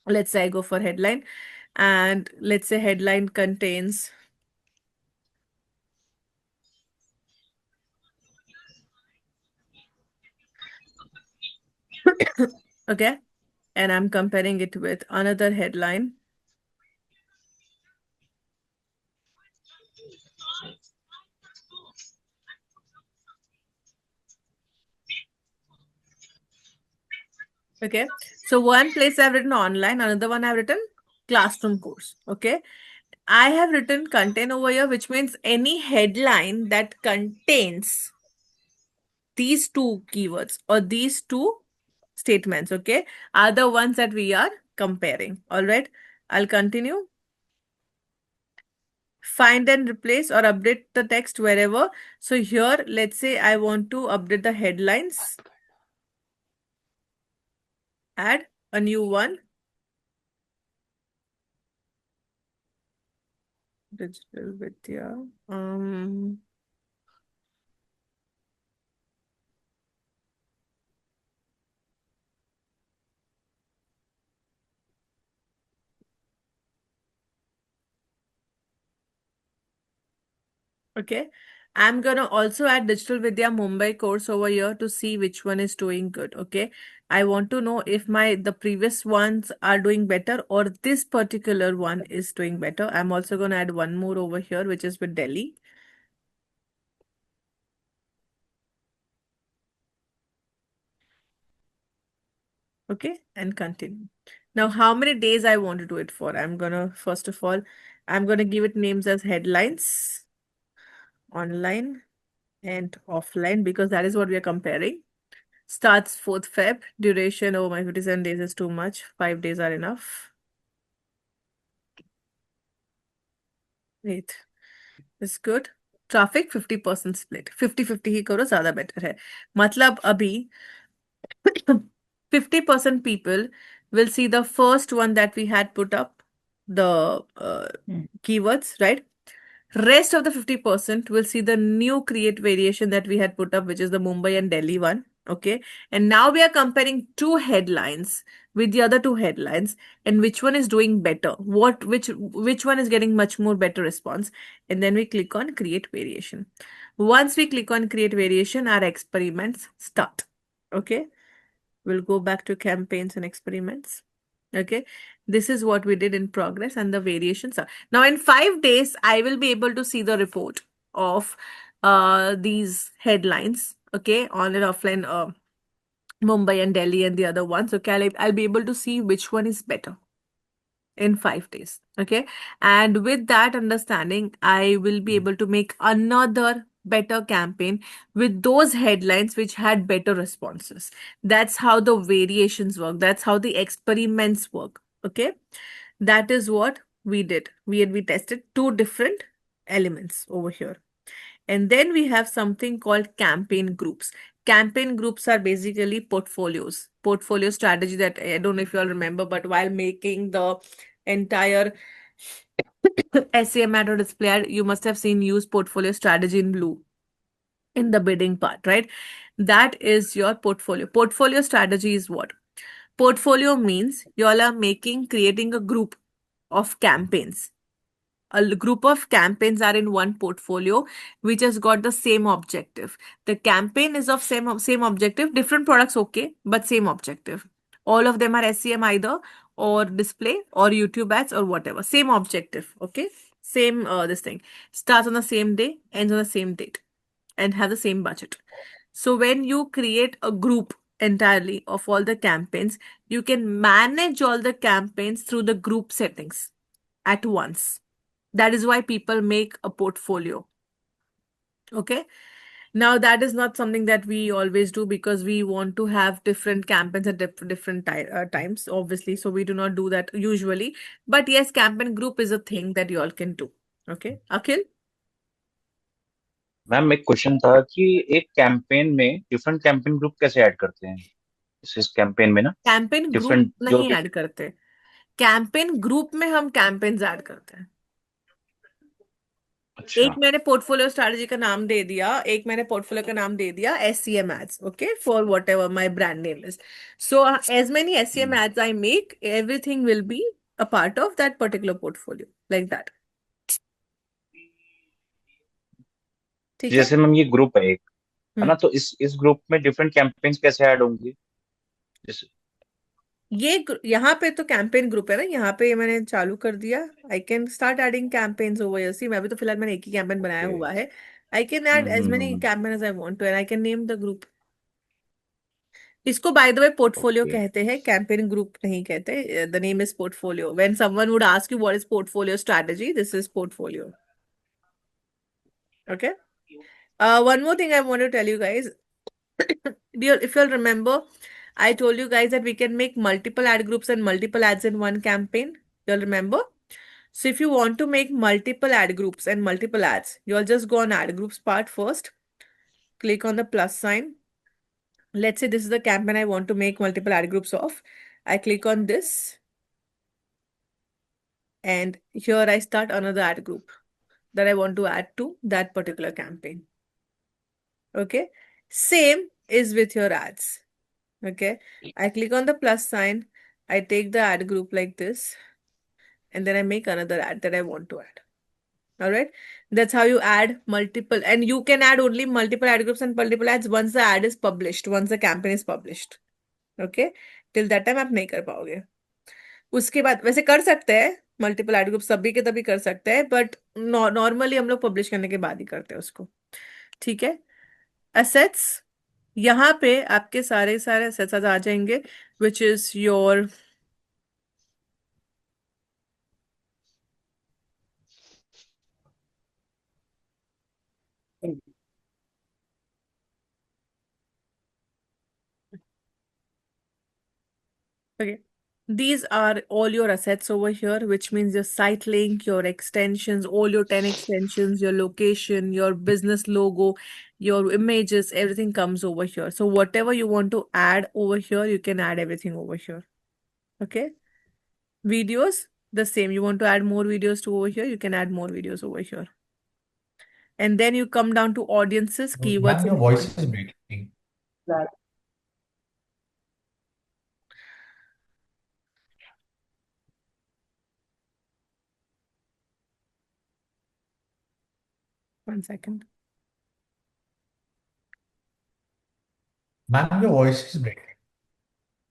Let's say I go for headline, and let's say headline contains okay, and I'm comparing it with another headline. Okay, so one place I've written online, another one I've written classroom course. Okay, I have written content over here, which means any headline that contains these two keywords or these two statements, okay, are the ones that we are comparing. All right, I'll continue. Find and replace or update the text wherever. So here, let's say I want to update the headlines. Add a new one. Digital Vidya. Okay. I'm gonna also add Digital Vidya Mumbai course over here to see which one is doing good. Okay. I want to know if the previous ones are doing better or this particular one is doing better. I'm also gonna add one more over here, which is with Delhi. Okay, and continue. Now, how many days I want to do it for? I'm gonna, first of all, I'm gonna give it names as headlines, online and offline, because that is what we are comparing. Starts 4th Feb. Duration, oh my, 57 days is too much. 5 days are enough. Wait, is good. Traffic 50% split. 50-50 ही करो, ज़्यादा better है. मतलब अभी 50% people will see the first one that we had put up, the keywords, right? Rest of the 50% will see the new create variation that we had put up, which is the Mumbai and Delhi one. Okay. And now we are comparing two headlines with the other two headlines, and which one is doing better, which one is getting much more better response. And then we click on create variation. Once we click on create variation, our experiments start. Okay. We'll go back to campaigns and experiments. Okay, this is what we did in progress, and the variations are now in 5 days. I will be able to see the report of these headlines. Okay, on and offline, Mumbai and Delhi and the other ones. Okay, I'll be able to see which one is better in 5 days. Okay, and with that understanding, I will be able to make another better campaign with those headlines which had better responses. That's how the variations work, that's how the experiments work. Okay, that is what we did. We tested two different elements over here. And then we have something called campaign groups. Campaign groups are basically portfolio strategy that I don't know if you all remember, but while making the entire SEM ad or display ad, you must have seen use portfolio strategy in blue in the bidding part, right? That is your portfolio. Portfolio strategy is what? Portfolio means you all are creating a group of campaigns. A group of campaigns are in one portfolio which has got the same objective. The campaign is of same objective, different products, okay, but same objective. All of them are SEM either, or display, or YouTube ads, or whatever. Same objective, okay? Same this thing. Starts on the same day, ends on the same date, and have the same budget. So when you create a group entirely of all the campaigns, you can manage all the campaigns through the group settings at once. That is why people make a portfolio. Okay. Now that is not something that we always do because we want to have different campaigns at different times, obviously. So we do not do that usually. But yes, campaign group is a thing that you all can do. Okay, Akhil? Ma'am एक question था कि एक campaign में different campaign group कैसे add करते हैं इस campaign में ना कैंपेन ग्रुप डिफरेंट जो नहीं भी ऐड करते। कैंपेन ग्रुप में हम कैंपेन्स ऐड करते हैं। एक अच्छा मैंने पोर्टफोलियो स्ट्रैटेजी का नाम दे दिया, एक मैंने पोर्टफोलियो का नाम दे दिया SCM ads, okay, for whatever my brand name is. So as many SCM hmm, ads I make, everything will be a part of that particular portfolio, like that. ठीक है। जैसे मैम ये group है एक है ना हम्म। तो इस ग्रुप में डिफरेंट कैंपेन्स कैसे ऐड होंगी जैसे यहाँ पे तो कैंपेन ग्रुप है ना, यहाँ पे ये मैंने चालू कर दिया। I can start adding campaigns over, see मैं भी तो फिलहाल मैंने एक ही कैंपेन बनाया ओके हुआ है। I can add as many hmm campaign as I want to and I can name the group. इसको by the way portfolio okay कहते हैं, कैंपेन ग्रुप नहीं कहते। The name is portfolio. When someone would ask you what is portfolio strategy, this is portfolio. Okay. One more thing I want to tell you guys. If you'll remember, I told you guys that we can make multiple ad groups and multiple ads in one campaign. You'll remember? So if you want to make multiple ad groups and multiple ads, you'll just go on ad groups part first, click on the plus sign. Let's say this is the campaign I want to make multiple ad groups of. I click on this and here I start another ad group that I want to add to that particular campaign. Okay. Same is with your ads. Okay. I click on the plus sign. I take the ad group like this and then I make another ad that I want to add. All right. That's how you add multiple, and you can add only multiple ad groups and multiple ads once the ad is published, once the campaign is published. Okay. Till that time आप नहीं कर पाओगे। उसके बाद वैसे कर सकते हैं मल्टीपल एड ग्रुप, सभी के तभी कर सकते हैं, बट नॉर्मली हम लोग पब्लिश करने के बाद ही करते हैं उसको। ठीक है। असेट्स, यहाँ पे आपके सारे सारे असेट्स आ जाएंगे, which is your okay. These are all your assets over here, which means your site link, your extensions, all your 10 extensions, your location, your business logo, your images, everything comes over here. So whatever you want to add over here, you can add everything over here. Okay. Videos, the same. You want to add more videos to over here, you can add more videos over here. And then you come down to audiences, keywords, Ma'am, your and voice is breaking. one second. Ma'am, your voice is breaking.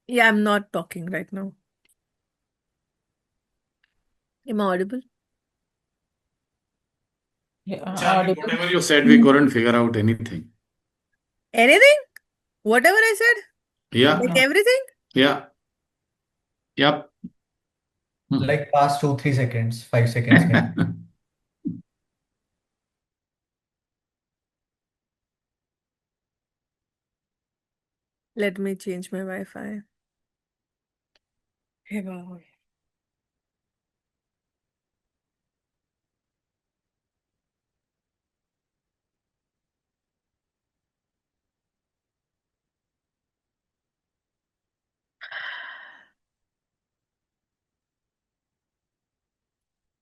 Yeah, I'm not talking right now. Am I audible? Yeah, Charlie, audible. whatever you said, we couldn't figure out anything. Anything? Whatever I said? Yeah, Like everything? yeah, yep. Like past 2, 3 seconds, 5 seconds, maybe. Let me change my Wi-Fi. Hey, wow.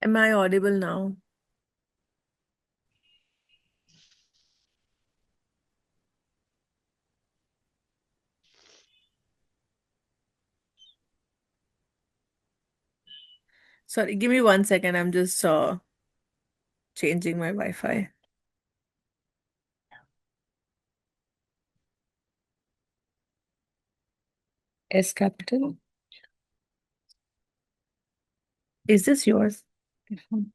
Am I audible now? Sorry, give me 1 second. I'm just changing my Wi-Fi. S capital. Is this yours? Mhm.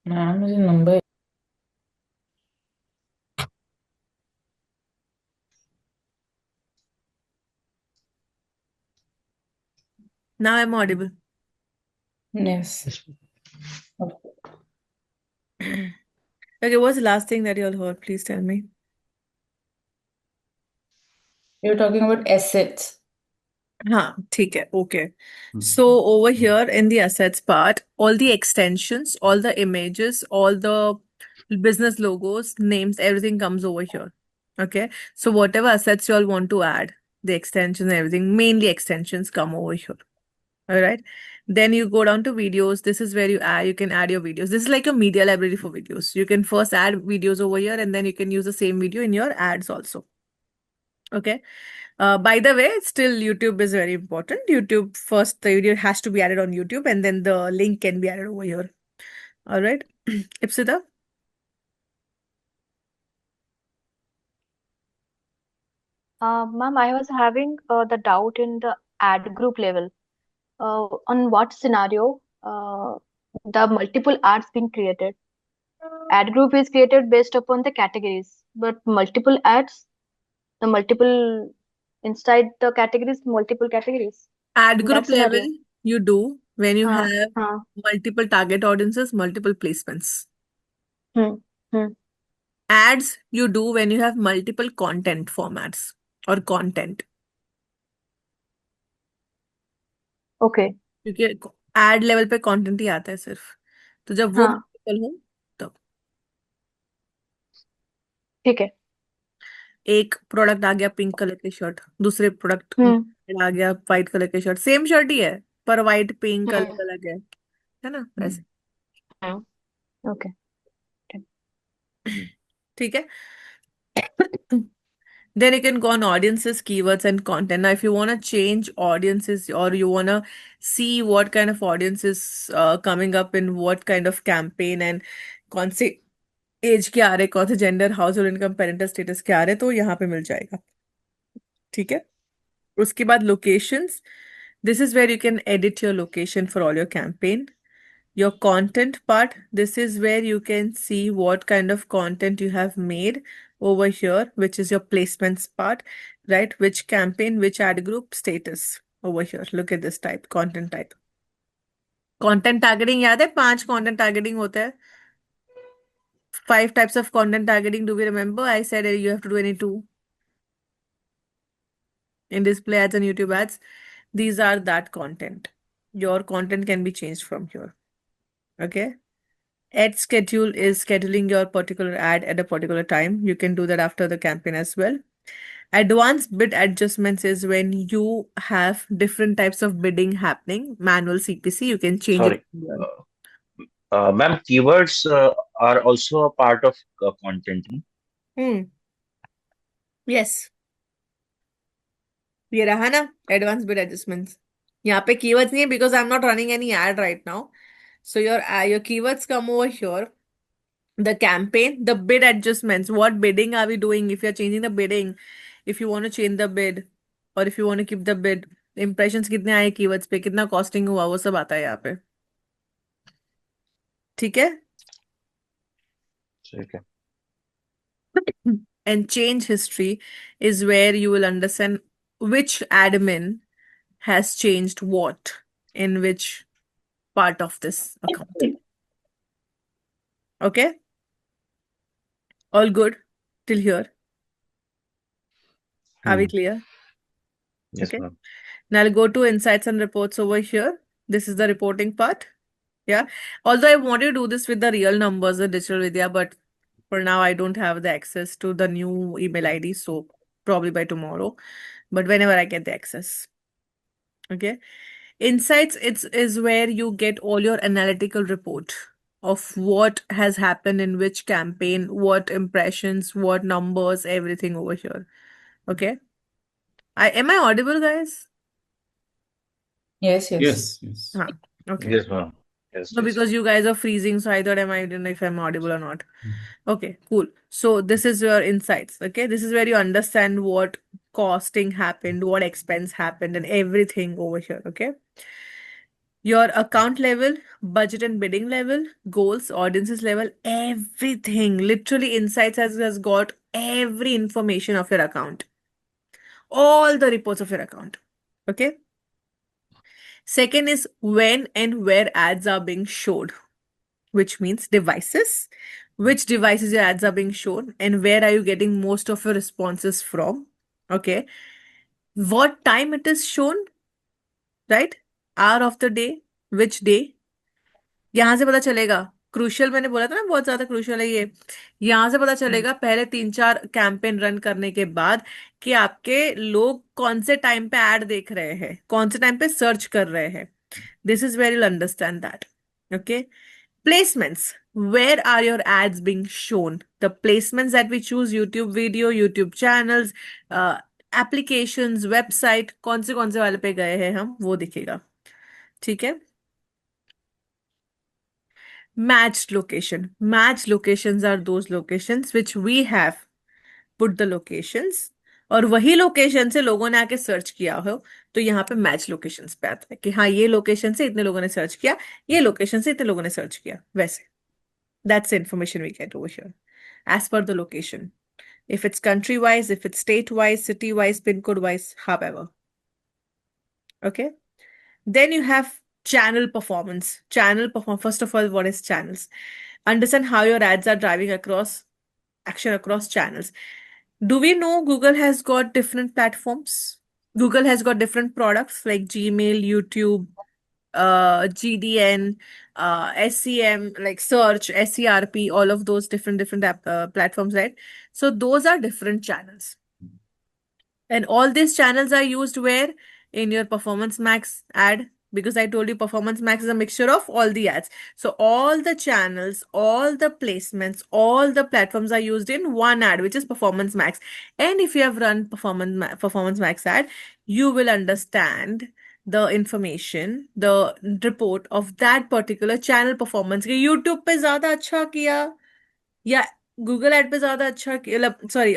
Ma'am मुझे number Now I'm audible. Yes. Yes. Okay, what's the last thing that you all heard? Please tell me. You're talking about assets. हाँ ठीक है okay. Hmm. So over here in the assets part, all the extensions, all the images, all the business logos, names, everything comes over here. Okay, so whatever assets you all want to add, the extensions, everything, mainly extensions come over here. All right. Then you go down to videos. This is where you can add your videos. This is like a media library for videos. You can first add videos over here and then you can use the same video in your ads also. Okay. By the way, still YouTube is very important. YouTube first, the video has to be added on YouTube and then the link can be added over here. All right. Ipsita? Ma'am, I was having the doubt in the ad group level. On what scenario the multiple ads being created? Ad group is created based upon the categories, but multiple ads, the multiple inside the categories, multiple categories. Ad In that group level, scenario. you do when you Huh, have huh, multiple target audiences, multiple placements. hmm, hmm. Ads, you do when you have multiple content formats or content. Okay. क्योंकि add level पे content ही आता है सिर्फ तो जब वो हाँ, multiple हो तब ठीक है. एक प्रोडक्ट आ गया पिंक कलर की शर्ट दूसरे प्रोडक्ट Hmm, आ गया व्हाइट कलर की शर्ट सेम शर्ट ही है पर व्हाइट पिंक अलग hmm, अलग है ना Hmm. वैसे hmm. Okay. ठीक है then you can go on audiences keywords and content now if you want to change audiences or you want to see what kind of audience is coming up in what kind of campaign and कौन से as के आ रहे कौन से gender house hold income parental status के आ रहे तो यहाँ पे मिल जाएगा ठीक है उसके बाद locations this is where you can edit your location for all your campaign your content part this is where you can see what kind of content you have made over here which is your placements part right which campaign which ad group status over here look at this type content type content targeting याद है 5 content targeting होते हैं 5 types of content targeting do we remember I said you have to do any two in display ads and YouTube ads these are that content your content can be changed from here okay. Ad schedule is scheduling your particular ad at a particular time. You can do that after the campaign as well. Advanced bid adjustments is when you have different types of bidding happening. Manual CPC, you can change it Sorry. here. Ma'am, keywords are also a part of content. No? Hmm. Yes. ये रहा ना advanced bid adjustments. यहाँ पे keywords नहीं है because I'm not running any ad right now. So your keywords come over here. The campaign, the bid adjustments. What bidding are we doing? If you're changing the bidding, if you want to change the bid, or if you want to keep the bid, impressions कितने आए keywords पे, कितना costing हुआ, वो सब आता है यहाँ पे. ठीक है? Okay. And change history is where you will understand which admin has changed what in which part of this account. Okay? All good till here. Are we Hmm. clear? Yes, Okay. ma'am. Now I'll go to insights and reports over here. This is the reporting part. Yeah. Although I want to do this with the real numbers, the digital Vidya, but for now I don't have the access to the new email ID, so probably by tomorrow. But whenever I get the access. Okay. Insights it's is where you get all your analytical report of what has happened in which campaign, what impressions, what numbers, everything over here. Okay. I am I audible, guys? Yes, yes. Yes, yes. Huh. Okay. Yes, ma'am. Yes, No, yes. because you guys are freezing, so I thought I don't know if I'm audible or not. Hmm. Okay, cool. So this is your insights. Okay, this is where you understand what costing happened, what expense happened, and everything over here. Okay, your account level, budget and bidding level, goals, audiences level, everything. Literally, insights has got every information of your account, all the reports of your account. Okay. Second is when and where ads are being showed, which means devices. Which devices your ads are being shown and where are you getting most of your responses from? Okay. What time it is shown, right? Hour of the day, which day? यहां से पता चलेगा। Crucial मैंने बोला था ना, बहुत ज्यादा क्रूशियल है ये। यहां से पता चलेगा पहले 3-4 कैंपेन रन करने के बाद कि आपके लोग कौन से टाइम पे ऐड देख रहे हैं, कौन से टाइम पे सर्च कर रहे हैं। This is where you understand that. Okay. Placements. Where are your ads being shown? The placements that we choose, YouTube video, YouTube channels, applications, website, कौन से वाले पे गए हैं हम, वो दिखेगा। ठीक है। Matched location. Matched locations are those locations which we have put the locations, और वही लोकेशन से लोगों ने आके सर्च किया हो तो यहाँ पे मैच लोकेशंस पे आता है कि हाँ ये लोकेशन से इतने लोगों ने सर्च किया, ये लोकेशन से इतने लोगों ने सर्च किया, वैसे। That's the information we get over here as per the location. If it's country wise, if it's state wise, city wise, pin code wise, however. Okay. Then you have channel performance. Channel perform. First of all, what is channels? Understand how your ads are driving across action across channels. Do we know Google has got different platforms? Google has got different products like Gmail, YouTube, GDN, SEM, like search, SERP, all of those different platforms, right? So those are different channels. And all these channels are used where? In your Performance Max ad, because I told you Performance Max is a mixture of all the ads. So all the channels, all the placements, all the platforms are used in one ad, which is Performance Max. And if you have run Performance Max ad, you will understand the information, the report of that particular channel performance. कि YouTube पे ज्यादा अच्छा किया या Google ad पे ज्यादा अच्छा किया, सॉरी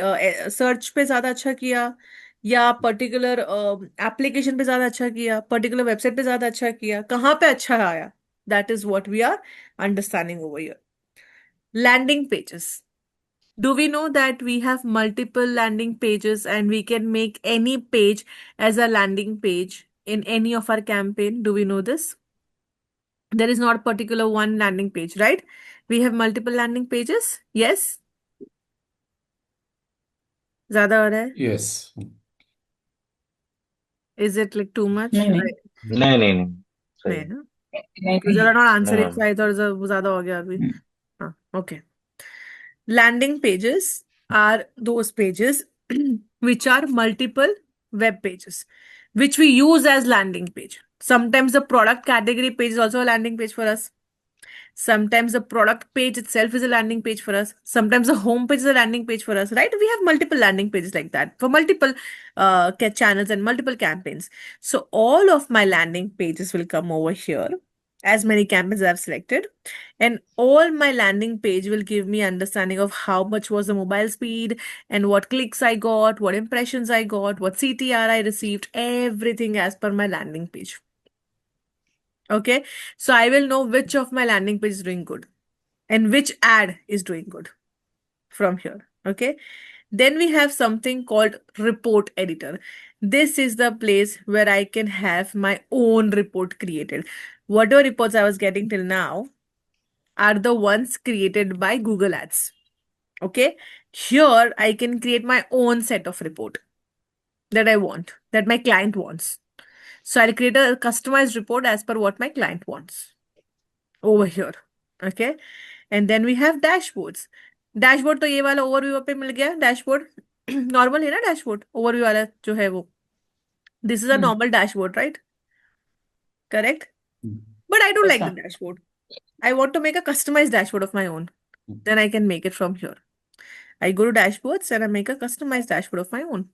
सर्च पे ज्यादा अच्छा किया, या पर्टिकुलर एप्लीकेशन पे ज्यादा अच्छा किया, पर्टिकुलर वेबसाइट पे ज्यादा अच्छा किया, कहाँ पे अच्छा आया। That is what we are understanding over here. Landing pages. Do we know that we have multiple landing pages and we can make any page as a landing page in any of our campaign? Do we know this? There is not particular one landing page, right? We have multiple landing pages. Yes. ज्यादा हो रहा है? Yes. Is it like too much? नहीं नहीं नहीं नहीं नहीं, सही नहीं है। ना? नहीं Because you're नहीं not नहीं answering, ma'am. so I thought वो ज्यादा हो गया अभी। हम्म, हाँ, okay. Landing pages are those pages which are multiple web pages, which we use as landing page. Sometimes the product category page is also a landing page for us. Sometimes the product page itself is a landing page for us. Sometimes the home page is a landing page for us, right? We have multiple landing pages like that for multiple channels and multiple campaigns. So all of my landing pages will come over here, as many campaigns I've selected. And all my landing page will give me understanding of how much was the mobile speed and what clicks I got, what impressions I got, what CTR I received, everything as per my landing page. Okay, so I will know which of my landing page is doing good and which ad is doing good from here. Okay, then we have something called report editor. This is the place where I can have my own report created. Whatever reports I was getting till now are the ones created by Google Ads. Okay, here I can create my own set of report that I want, that my client wants. So I'll create a customized report as per what my client wants over here. Okay, and then we have dashboards. Dashboard तो ये वाला overview पे मिल गया dashboard. Normal है ना dashboard, overview वाला जो है वो। This is a hmm, normal dashboard, right? Correct. But I don't yes like sir. The dashboard. I want to make a customized dashboard of my own. Then I can make it from here. I go to dashboards and I make a customized dashboard of my own.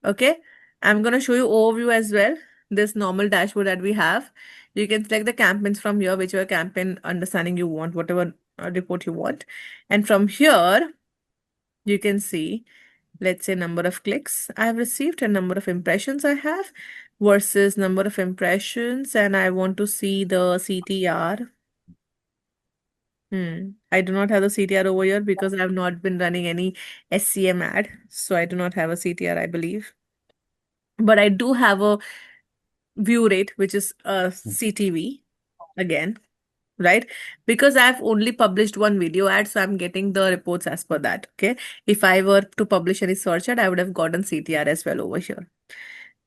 Okay. I'm going to show you overview as well. This normal dashboard that we have. You can select the campaigns from here, whichever campaign understanding you want, whatever report you want. And from here, you can see, let's say number of clicks I have received and number of impressions I have versus number of impressions. And I want to see the CTR. I do not have the CTR over here because I have not been running any SCM ad. So I do not have a CTR, I believe. But I do have a view rate, which is CTV again, right? Because I've only published one video ad, so I'm getting the reports as per that. Okay. If I were to publish any search ad, I would have gotten CTR as well over here.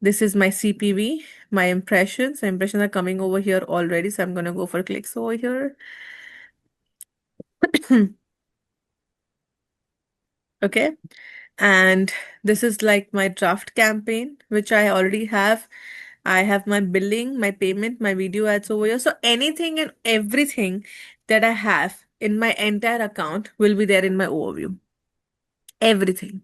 This is my CPV, my impressions. Impressions are coming over here already, so I'm gonna go for clicks over here. Okay. And this is like my draft campaign, which I already have. I have my billing, my payment, my video ads over here. So anything and everything that I have in my entire account will be there in my overview. Everything.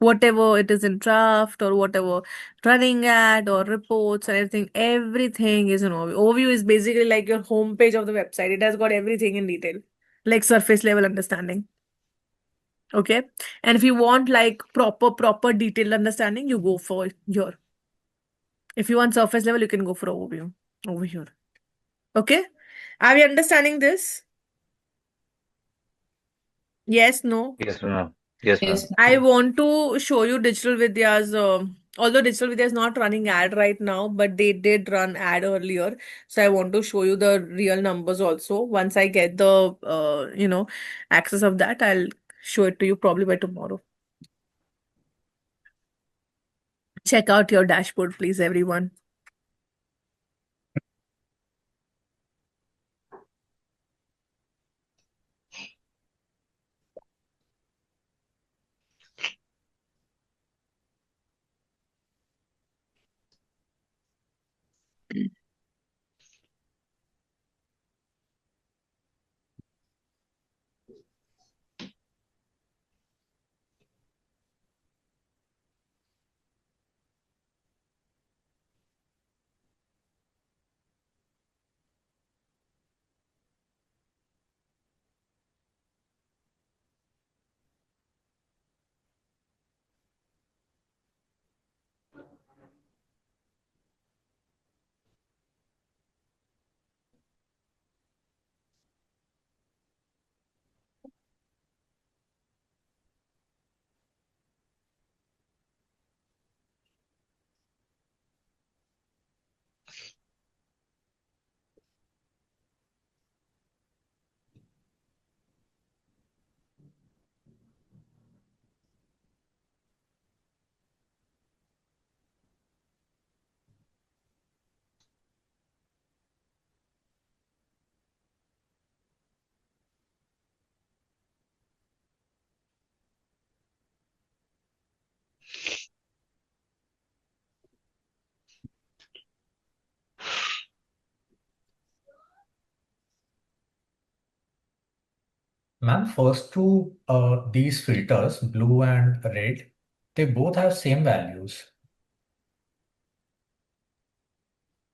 Whatever it is in draft or whatever running ad or reports and everything is an overview. Overview is basically like your homepage of the website. It has got everything in detail, like surface level understanding. Okay. And if you want like proper detailed understanding, you go for here. If you want surface level, you can go for overview over here. Okay. Are we understanding this? Yes, no. Yes, ma'am. Yes, ma'am. Yes, I ma'am. want to show you Digital Vidya's, although Digital Vidya is not running ad right now, but they did run ad earlier. So I want to show you the real numbers also. Once I get the, access of that, I'll show it to you probably by tomorrow. Check out your dashboard, please, everyone. Ma'am, first two these filters, blue and red, they both have same values.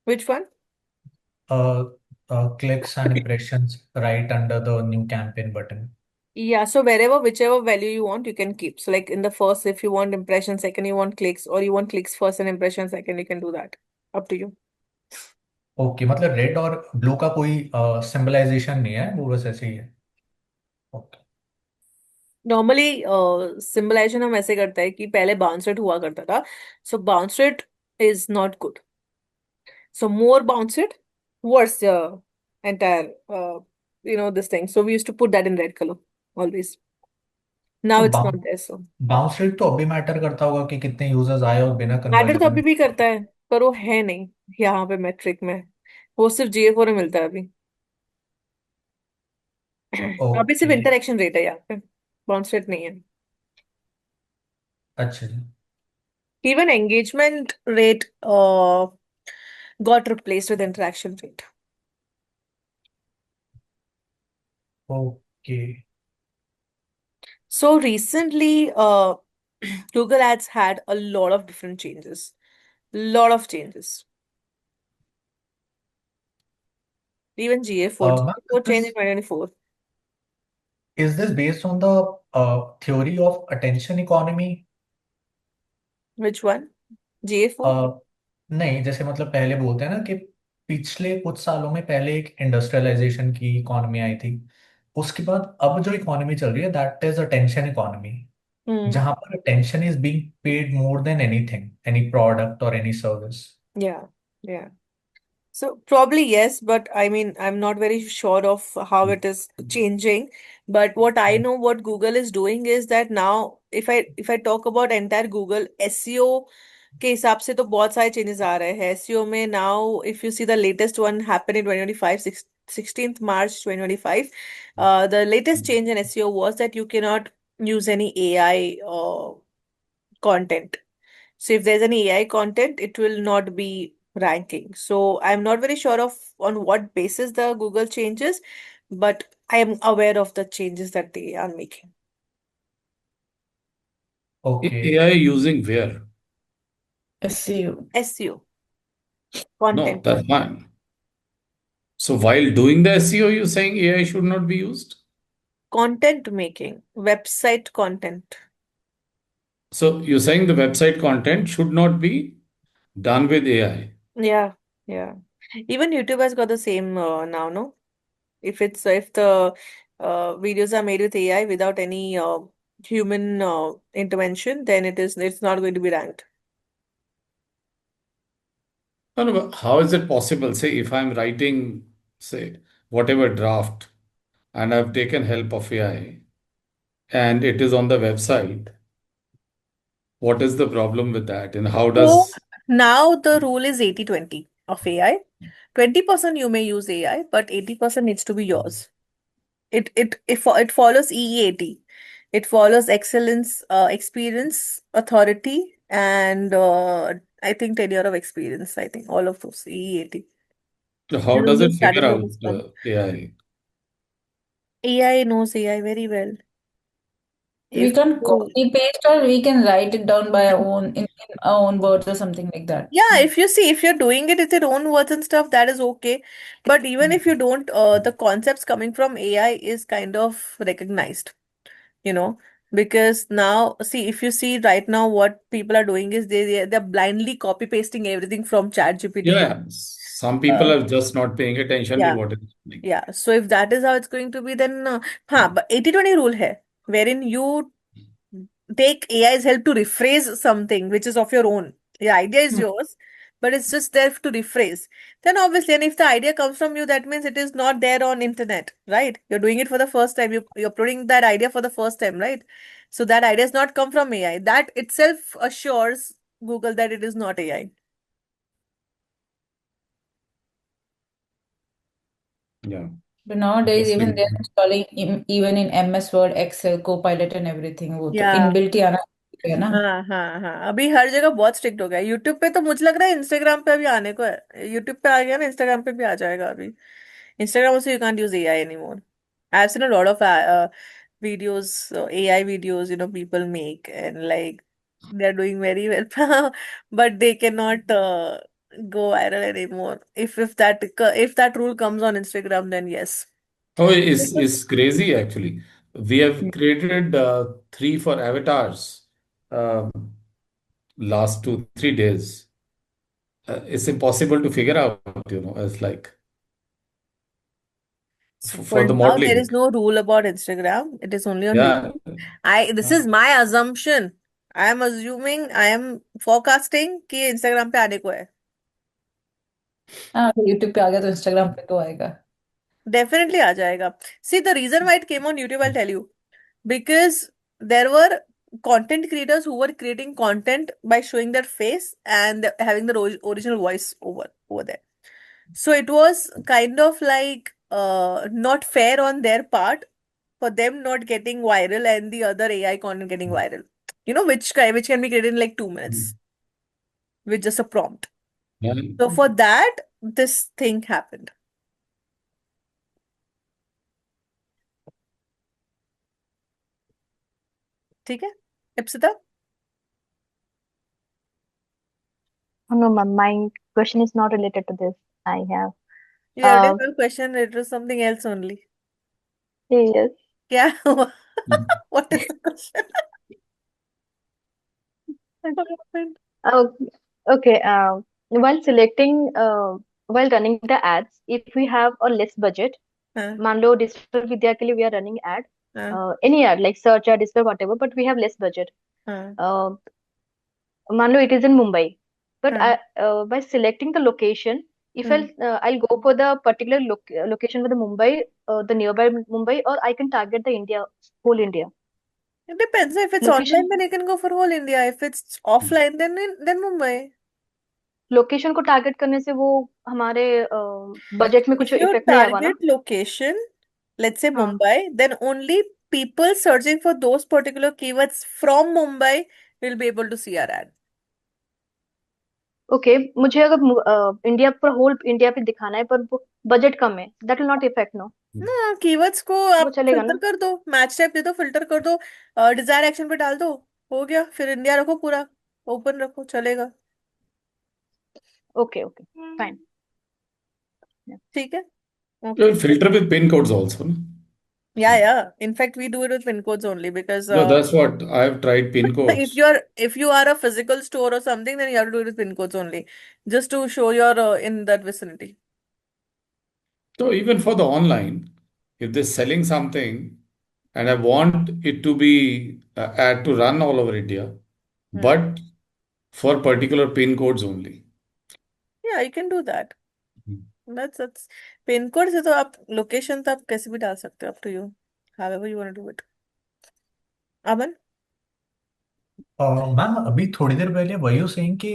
Which one? Uh, Clicks and impressions right under the new campaign button. Yeah, so whichever value you want, you can keep. So like in the first, if you want impression, second you want clicks, or you want clicks first and impression second, you can do that. Up to you. Okay, मतलब red और blue का कोई symbolisation नहीं है, वो बस ऐसे ही है. ओके. नॉर्मली सिंबलाइजेशन हम ऐसे करते हैं कि पहले बाउंस रेट हुआ करता था. So bounce rate is not good. So more bounce rate worse entire this thing. So we used to put that in red color always. Now तो it's not there. So bounce rate तो अभी matter करता होगा कि कितने users आए और बिना मैटर तो कन्वर्जन. अभी भी करता है, पर वो है नहीं यहाँ पे मैट्रिक में. वो सिर्फ GA4 में मिलता है अभी. अभी सिर्फ ओके. इंटरेक्शन रेट है यहाँ पे, बाउंस रेट नहीं है. अच्छा जी. Even engagement rate got replaced with interaction rate. Okay. So recently, Google Ads had a lot of different changes. Lot of changes. Even GA4. Ma'am, GA4 changed in 2024. is this based on the theory of attention economy? Which one? GA4? नहीं, जैसे मतलब पहले बोलते हैं ना कि पिछले कुछ सालों में पहले एक इंडस्ट्रियलाइजेशन की इकोनॉमी आई थी, उसके बाद अब जो इकोनॉमी चल रही है that is attention economy. Hmm. जहाँ पर attention is being paid more than anything, any product or any service. Yeah. Yeah. So probably yes, but I mean, I'm not very sure of how it is changing. But what I know, what Google is doing is that now, if I talk about entire Google SEO के हिसाब से तो बहुत सारे changes आ रहे हैं SEO में now if you see the latest one happened in 2025 16th March 2025 the latest change in SEO was that you cannot use any AI content. So if there's any AI content, it will not be ranking. So I'm not very sure of on what basis the Google changes, but I am aware of the changes that they are making. Okay. AI using where? SEO. SEO, No, content, that's fine. So while doing the SEO, you're saying AI should not be used? content making, website content. So you're saying the website content should not be done with AI. Yeah, yeah. Even YouTube has got the same now, no? If the videos are made with AI without any human intervention, then it's not going to be ranked. No, no, but how is it possible? Say, if I'm writing, say, whatever draft, and I've taken help of AI, and it is on the website, what is the problem with that? And how So does, now the rule is 80-20 of AI. 20% you may use AI, but 80% needs to be yours. It follows EE80. It follows excellence, experience, authority, and I think tenure of experience. I think all of those EE80. how And does only it figure starting with out this one. AI? AI knows AI very well. We If can't you copy paste, or we can write it down by our own in our own words or something like that. Yeah, if you see, if you're doing it with your own words and stuff, that is okay. But even if you don't, the concepts coming from AI is kind of recognized, you know, because now, see, if you see right now, what people are doing is they're blindly copy pasting everything from ChatGPT. Yeah, some people Uh, are just not paying attention to yeah, what is happening. yeah. So if that is how it's going to be, then, but 80-20 rule hai, wherein you take AI's help to rephrase something which is of your own. The idea is Hmm. yours, but it's just there to rephrase. Then obviously, and if the idea comes from you, that means it is not there on internet, right? You're doing it for the first time. You're uploading that idea for the first time, right? So that idea has not come from AI. That itself assures Google that it is not AI. Yeah, But nowadays, even they're interesting. installing even in MS Word, Excel, Copilot and everything. वो तो Yeah. Inbuilt ही आना चाहिए ना. हाँ हाँ हाँ अभी हर जगह बहुत स्ट्रिक्ट हो गया है यूट्यूब पे तो मुझे लग रहा है इंस्टाग्राम पे अभी आने को है यूट्यूब पे आ गया ना इंस्टाग्राम पे भी आ जाएगा अभी Instagram also you can't use AI anymore. I've seen a lot of videos, AI videos, people make and like they're doing very well, but they cannot go viral anymore. If that rule comes on Instagram, then yes. Oh, it's Because crazy actually. We have created three for avatars last 2 3 days. It's impossible to figure out, as like so for for the now, there modeling. is no rule about Instagram. It is only on Yeah. YouTube. This is my assumption. I am assuming, I am forecasting कि Instagram पे आने को है. हाँ, अगर YouTube पे आ गया तो इंस्टाग्राम पे तो आएगा. Definitely आ जाएगा. See, the reason why it came on YouTube, I'll tell you. Because there were content creators who were creating content by showing their face and having the original voice over there. So it was kind of like not fair on their part for them not getting viral and the other AI content getting viral. Which can be created in like 2 minutes with just a prompt. Yeah. So for that, this thing happened. ठीक है? Ipsita? Oh, no, ma'am, my question is not related to this. I have. You already Uh, have a question. It was something else only. yes. Yeah. What is the question? What happened? Oh, okay. While selecting, while running the ads, if we have a less budget, हाँ, मान लो digital विद्या के लिए we are running ad, हाँ any ad like search ad, display, whatever, but we have less budget. हाँ uh, मान लो it is in Mumbai, but हाँ. by selecting the location, if Hmm. I'll go for the particular location for the Mumbai, the nearby Mumbai, or I can target the India, whole India It depends. If it's location. online, then you can go for whole India. If it's offline, then Mumbai. Location को target करने से वो हमारे budget में कुछ If you effect नहीं आएगा target ना? location, let's say हाँ. Mumbai, then only people searching for those particular keywords from Mumbai will be able to see our ad. Okay, मुझे अगर इंडिया पर, होल इंडिया पे दिखाना है पर वो बजट कम है, that will not effect, no? ना कीवर्ड्स को वो आप चलेगा फिल्टर ना? कर दो, मैच टाइप दे दो, फिल्टर कर दो, डिजायर एक्शन पे डाल दो, हो गया। फिर इंडिया रखो, पूरा ओपन रखो, चलेगा। Okay okay, fine. ठीक है। You okay. will filter with pin codes also, no? या in fact we do it with pin codes only because No, that's what I have tried pin if codes. you are a physical store or something, then you have to do it with pin codes only, just to show your in that vicinity. So even for the online, if they're selling something and I want it to be ad to run all over India, Hmm. but for particular pin codes only. Yeah, you can do that. Hmm. That's pin code से तो आप location तो आप कैसे भी डाल सकते हो, up to you, however you want to do it. Aman? Ma'am अभी थोड़ी देर पहले वही सेइंग कि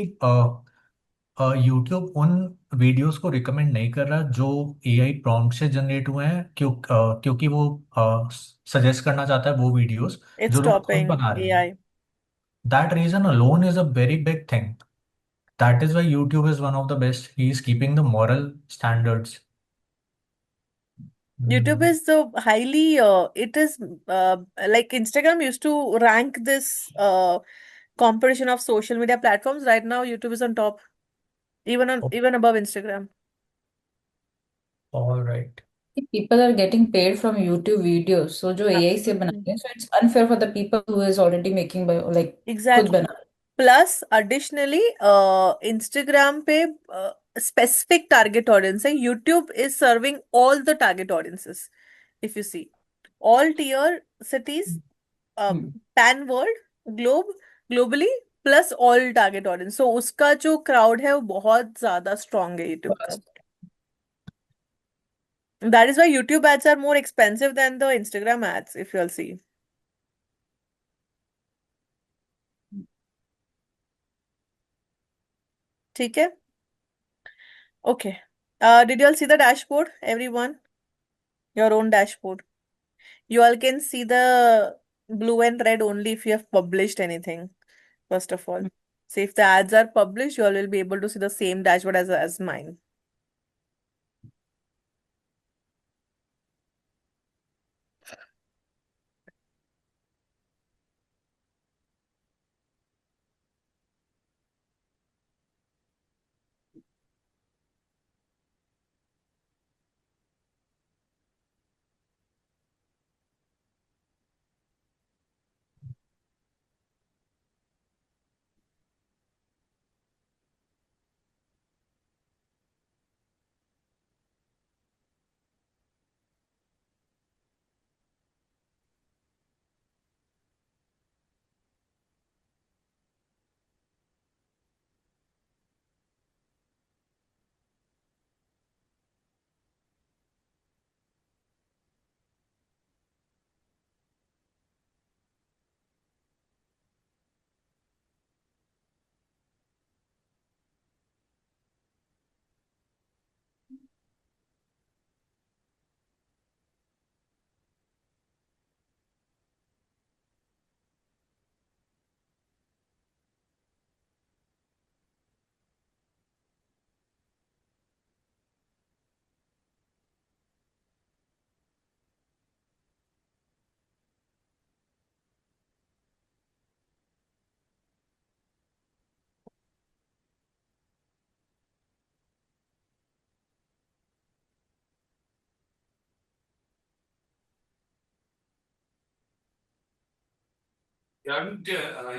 यूट्यूब उन वीडियोस को रिकमेंड नहीं कर रहा जो एआई प्रॉम्प्ट से जनरेट हुए हैं, क्योंकि वो सजेस्ट करना चाहता है वो वीडियोस It's जो लोग खुद stopping बना रहे हैं। AI. That reason alone is a very big thing. That is why YouTube is one of the best, he is keeping the moral standards. YouTube is the highly it is like Instagram used to rank this competition of social media platforms. Right now YouTube is on top, even above Instagram. Alright. People are getting paid from YouTube videos, so जो AI से Absolutely. बनाते हैं, so it's unfair for the people who is already making by like खुद Exactly. बना. Plus, additionally, Instagram पे specific target audience है. YouTube is serving all the target audiences. If you see, all tier cities, Hmm. pan world, globe, globally, plus all target audience. So उसका जो crowd है वो बहुत ज्यादा strong है YouTube का. That is why YouTube ads are more expensive than the Instagram ads, if you'll see. ठीक है? Okay. Did you all see the dashboard, everyone? Your own dashboard. You all can see the blue and red only if you have published anything, first of all. So if the ads are published, you all will be able to see the same dashboard as mine. Haven't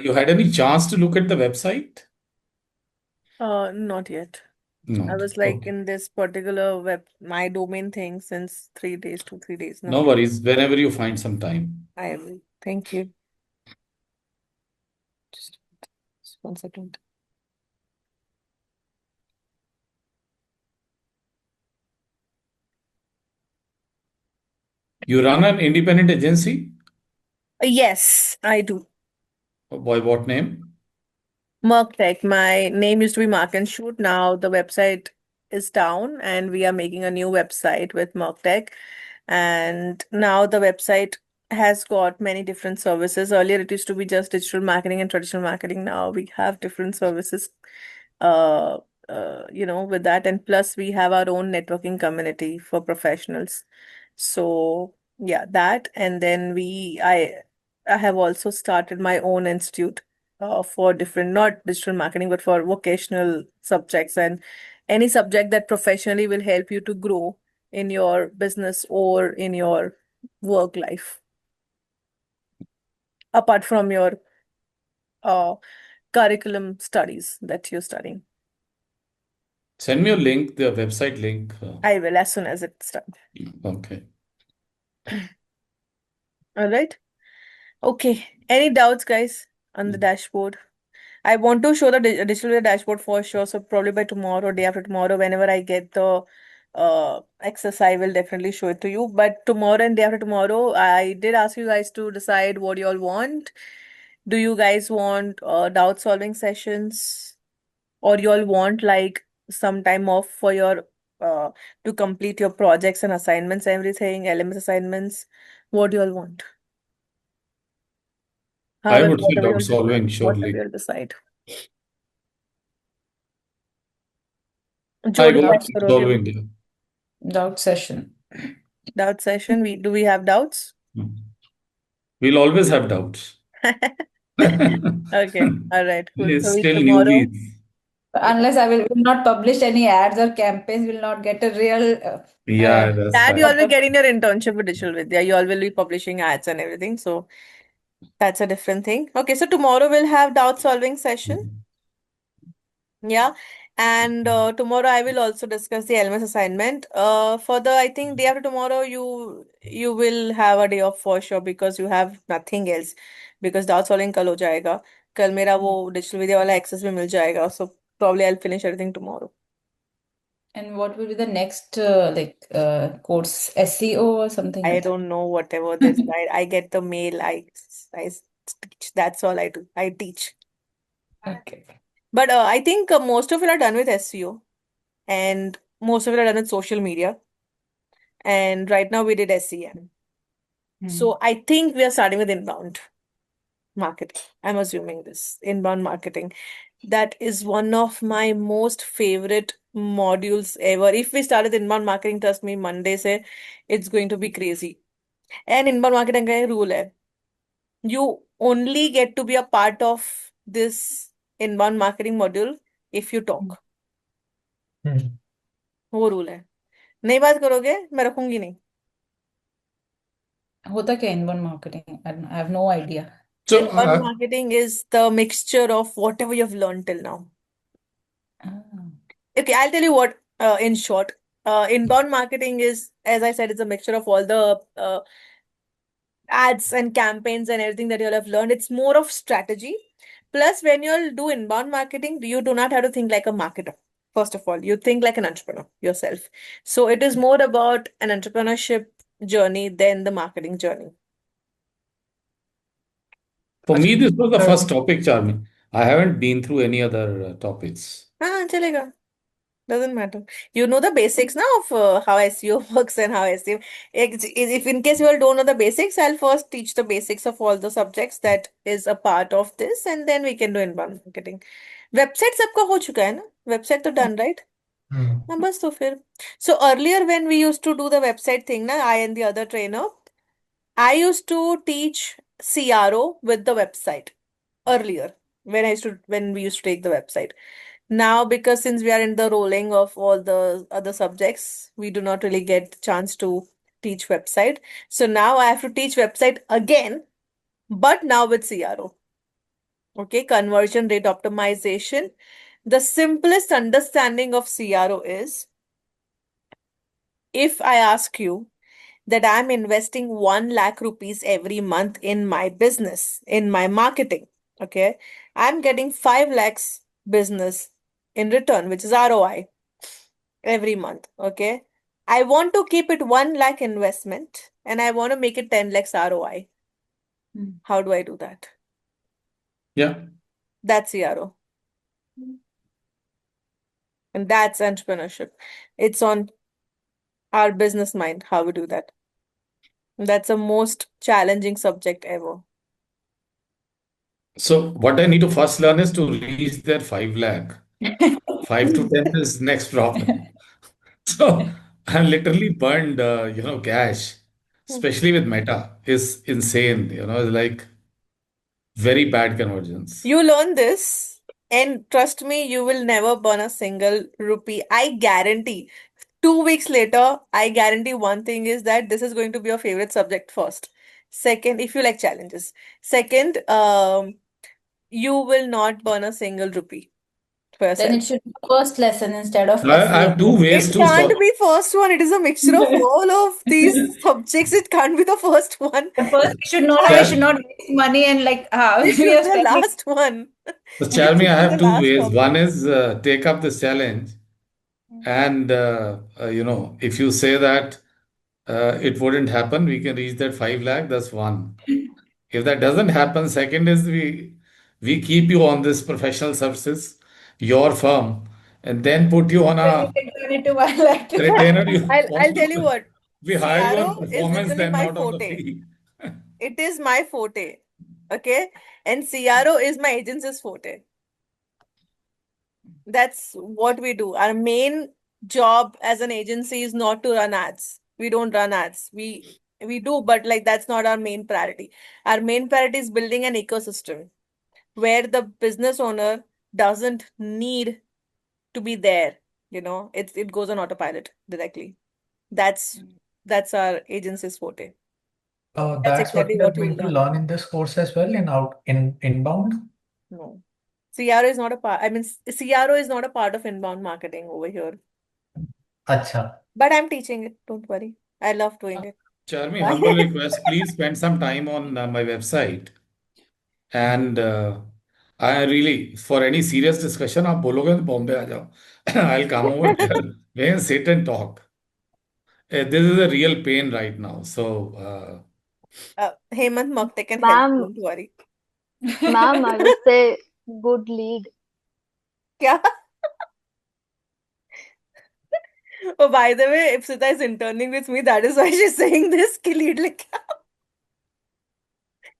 you had any chance to look at the website? Not yet. I Not was like okay. in this particular my domain thing since 3 days, 2, 3 days No now. worries. Whenever you find some time. I will. Thank you. Just, just 1 second. You run an independent agency? Yes, I do. By what name? Merc Tech. My name used to be Mark and Shoot. Now the website is down, and we are making a new website with Merc Tech. And now the website has got many different services. Earlier, it used to be just digital marketing and traditional marketing. Now we have different services, uh, with that. And plus, we have our own networking community for professionals. So yeah, that. And then I have also started my own institute for different, not digital marketing, but for vocational subjects and any subject that professionally will help you to grow in your business or in your work life, apart from your uh, curriculum studies that you're studying. Send me a link, the website link. I will as soon as it's done. Okay. All right. Okay. Any doubts, guys, on the dashboard? I want to show the digital video dashboard for sure. So probably by tomorrow, day after tomorrow, whenever I get the access, I will definitely show it to you. But tomorrow and day after tomorrow, I did ask you guys to decide what you all want. Do you guys want doubt solving sessions, or you all want like some time off for your uh to complete your projects and assignments, everything, LMS assignments? What do you all want? I However, would say whatever doubt you'll decide, solving, whatever surely. you'll decide. I जो go decide with करोगे वो. solving. Yeah. Doubt session. Doubt session. We have doubts? Hmm. We'll always have doubts. Okay. All right. Cool. So It's we still tomorrow. newbies. Yeah. Unless I will not publish any ads or campaigns, will not get a real Yeah, that's That you right. all will proper. get in your internship with Digital Vidya. You all will be publishing ads and everything. So that's a different thing. Okay. So tomorrow we'll have doubt solving session. Mhm. Yeah. And tomorrow I will also discuss the LMS assignment. For the, I think day after tomorrow, you will have a day off for sure because you have nothing else. Because doubt solving कल हो जाएगा. कल मेरा वो digital media वाला access भी मिल जाएगा. So probably I'll finish everything tomorrow. And what will be the next course? SEO or something I like don't know whatever this. I get the mail. I teach. That's all I do. I teach. that? Okay. But I think most of it are done with SEO, and most of it are done with social media. And right now we did SEM. Hmm. So I think we are starting with inbound marketing. I'm assuming this inbound marketing. That is one of my most favorite modules ever. If we start with inbound marketing, trust me, Monday say it's going to be crazy. And inbound marketing का rule है. You only get to be a part of this inbound marketing module if you talk. Hmm. वो rule है. नहीं बात करोगे मैं रखूंगी नहीं. होता क्या inbound marketing? I have no idea. So, Inbound marketing is the mixture of whatever you've learned till now. Ah. Okay, I'll tell you what, in short, inbound marketing is, as I said, it's a mixture of all the ads and campaigns and everything that you'll have learned. It's more of strategy. Plus, when you'll do inbound marketing, you do not have to think like a marketer. First of all, you think like an entrepreneur yourself. So it is more about an entrepreneurship journey than the marketing journey. for me, अच्छा, this was the sir, first topic, Charmi. I haven't been through any other topics. हाँ चलेगा. Doesn't matter. You know the basics now of how SEO works and how SEO. If in case you all don't know the basics, I'll first teach the basics of all the subjects that is a part of this, and then we can do inbound marketing. Website सबका हो चुका है ना? Website तो done, right? hmm. हाँ बस तो फिर. So earlier when we used to do the website thing, na, I and the other trainer, I used to teach CRO with the website earlier when we used to take the website. Now, because since we are in the rolling of all the other subjects, we do not really get chance to teach website. So now I have to teach website again, but now with CRO. Okay, conversion rate optimization The simplest understanding of CRO is if I ask you that I'm investing 1 lakh rupees every month in my business, in my marketing, okay, I'm getting 5 lakhs business in return, which is ROI every month, okay. I want to keep it 1 lakh investment and I want to make it 10 lakhs ROI. Mm. How do I do that? Yeah. That's CRO. And that's entrepreneurship. It's on our business mind how we do that. That's the most challenging subject ever. So what I need to first learn is to reach that 5 lakh. 5 to 10 is next problem. So I literally burned, cash, especially with Meta, is insane. It's like very bad conversions. You learn this, and trust me, you will never burn a single rupee. I guarantee. 2 weeks later, I guarantee one thing is that this is going to be your favorite subject first. Second, if you like challenges. Second, you will not burn a single rupee for Then yourself. it should be first lesson instead of I SEO. have two ways It to can't stop. be first one. It is a mixture of all of these subjects. It can't be the first one. The first we should Char- not waste money and like This we should are be the spending. last one. So, This Charmi, should I be have the two last ways. topic. One is take up this challenge, and if you say that it wouldn't happen, we can reach that 5 lakh. That's one. If that doesn't happen, second is we keep you on this professional services, your firm, and then put you on Then we a can turn it to 1 lakh to retainer. You I'll tell you what. we hire you on CRO is performance, literally then my not on the forte. fee. It is my forte. Okay? And CRO is my agency's forte. That's what we do. Our main job as an agency is not to run ads. We don't run ads. We do, but like that's not our main priority. Our main priority is building an ecosystem where the business owner doesn't need to be there. It goes on autopilot directly. That's that's our agency's forte. That's That's what exactly we are what you going will to learn. learn in this course as well in inbound. No. CRO is not a part, I mean, CRO is not a part of inbound marketing over here. Acha. But I'm teaching it, don't worry. I love doing it. Charmy, Bye. humble request. Please spend some time on my website. And I really, for any serious discussion, आप बोलोगे तो बॉम्बे आ जाओ. I'll come over there. We can sit and talk. This is a real pain right now. So, Hemant Makte can help, Ma'am, don't worry. ma'am, I would say good lead. क्या? Oh, by the way, Ipsita is interning with me. That is why she's saying this. कि lead लेके आओ.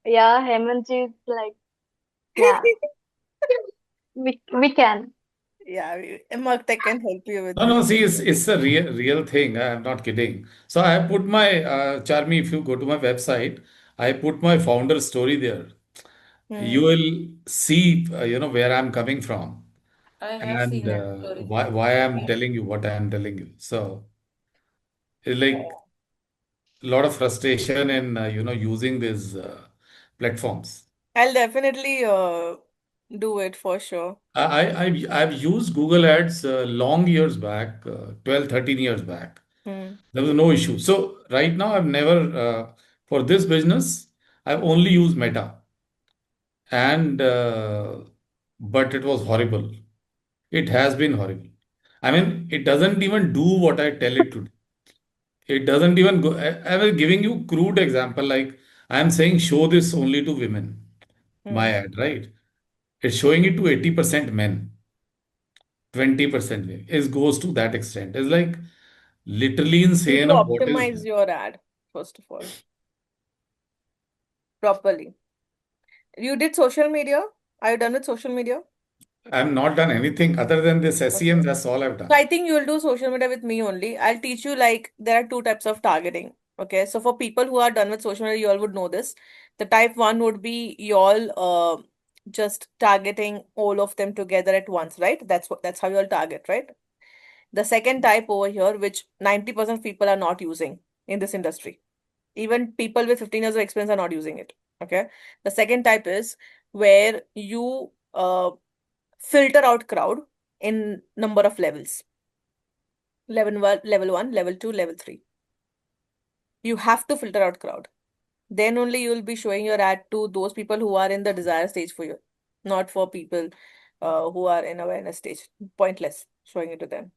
Yeah, Hemant ji is like, yeah, we can. Yeah, Makte can help you with no, this. no, see, it's a real thing. I'm not kidding. So I put my, Charmy, if you go to my website, I put my founder story there. You Hmm. will see, where I'm coming from I have seen and that story. why I'm telling you what I'm telling you. So, it's like a lot of frustration in, using these platforms. I'll definitely do it for sure. I've used Google Ads long years back, 12, 13 years back. Hmm. There was no issue. So right now I've never for this business I've only used Meta and but it was horrible. It has been horrible. I mean, it doesn't even do what I tell it to do. It doesn't even go. I was giving you crude example like I am saying show this only to women. My Hmm. ad, right? It's showing it to 80% men. 20% is goes to that extent. It's like literally Did insane you of what is. optimize your ad, first of all, properly? You did social media? Are you done with social media? I've not done anything other than this Okay. SEM. That's all I've So done. I think you'll do social media with me only. I'll teach you like there are two types of targeting. Okay. So for people who are done with social media, you all would know this. The type one would be you all just targeting all of them together at once, right? That's how you all target, right? The second type over here, which 90% of people are not using in this industry. Even people with 15 years of experience are not using it. Okay. The second type is where you filter out crowd in number of levels. Level 1, level 2, level 3. You have to filter out crowd. Then only you will be showing your ad to those people who are in the desire stage for you, not for people who are in awareness stage. Pointless showing it to them,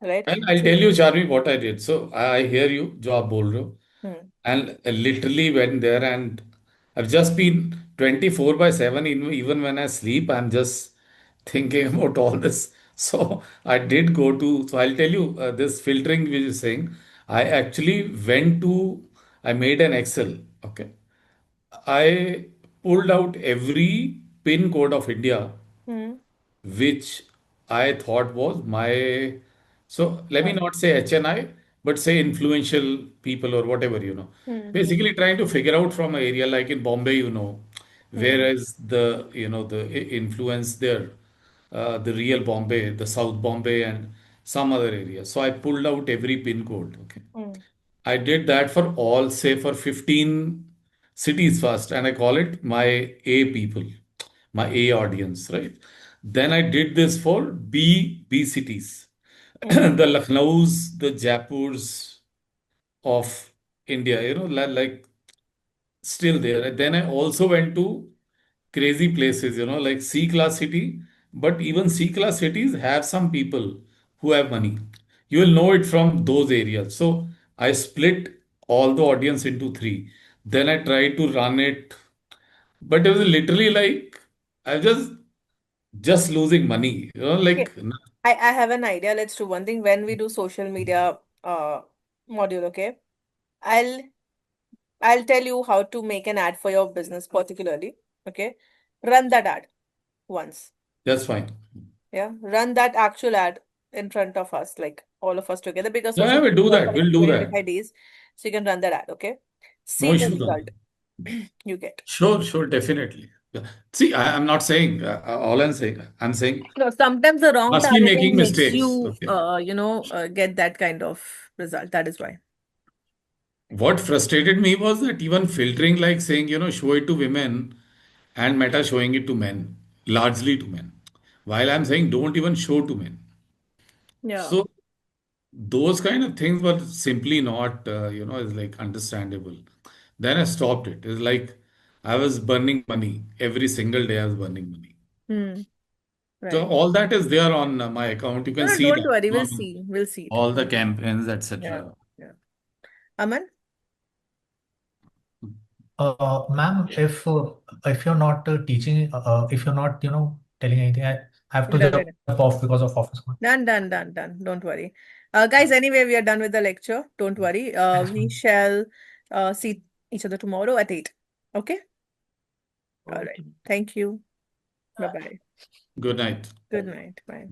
right? And I'll So, tell you, Charmi, what I did. So I hear you, जो आप बोल रहे हो. hmm, And I literally went there, and I've just been 24 by 7. Even when I sleep, I'm just thinking about all this. So I did go to, so I'll tell you this filtering which is saying, I actually went to, I made an Excel. Okay. I pulled out every pin code of India hmm, which I thought was my. So let me yeah, not say HNI, but say influential people or whatever, hmm, Basically trying to figure out from an area like in Bombay, hmm, where is the, the influence there, the real Bombay, the South Bombay and some other area. So I pulled out every pin code. Okay. hmm, I did that for all, say for 15 cities first, and I call it my A people, my A audience, right? Then I did this for B cities, hmm, the Lucknows, the Jaipurs of India, like still there. And then I also went to crazy places, like C class city. But even C class cities have some people who have money. You will know it from those areas. So I split all the audience into three. Then I tried to run it, but it was literally like I was just losing money. okay. I have an idea. Let's do one thing. When we do social media module, okay? I'll I'll tell you how to make an ad for your business particularly. Okay. Run that ad once. That's fine. Yeah. Run that actual ad in front of us, like all of us together, because Yeah, social yeah, we'll media do is that. for We'll do that. 25 days. So you can run that ad, okay? No See the issues on result that. you get. Sure, sure, definitely. Yeah. See, I'm not saying all I'm saying No, sometimes the wrong must be making targeting makes mistakes. you, Okay. get that kind of result. That is why. What frustrated me was that even filtering, like saying, show it to women and Meta showing it to men, largely to men. While I'm saying don't even show to men. Yeah. So those kind of things were simply not, is like understandable. Then I stopped it. It's like I was burning money. Every single day I was burning money. Hmm. So Right. all that is there on my account. You No, can no, see don't that. worry. We'll see. We'll see it. All the campaigns, Yeah. etc. Yeah. Aman? Ma'am, if you're not teaching, if you're not, telling anything, I have to Done, jump done, off because of office call. done, done, done, done. Don't worry. Guys, anyway, we are done with the lecture. Don't worry. Thanks, We ma'am. shall see each other tomorrow at 8. Okay? All right. Okay. Thank you. Bye-bye. Good night. Good night. Bye.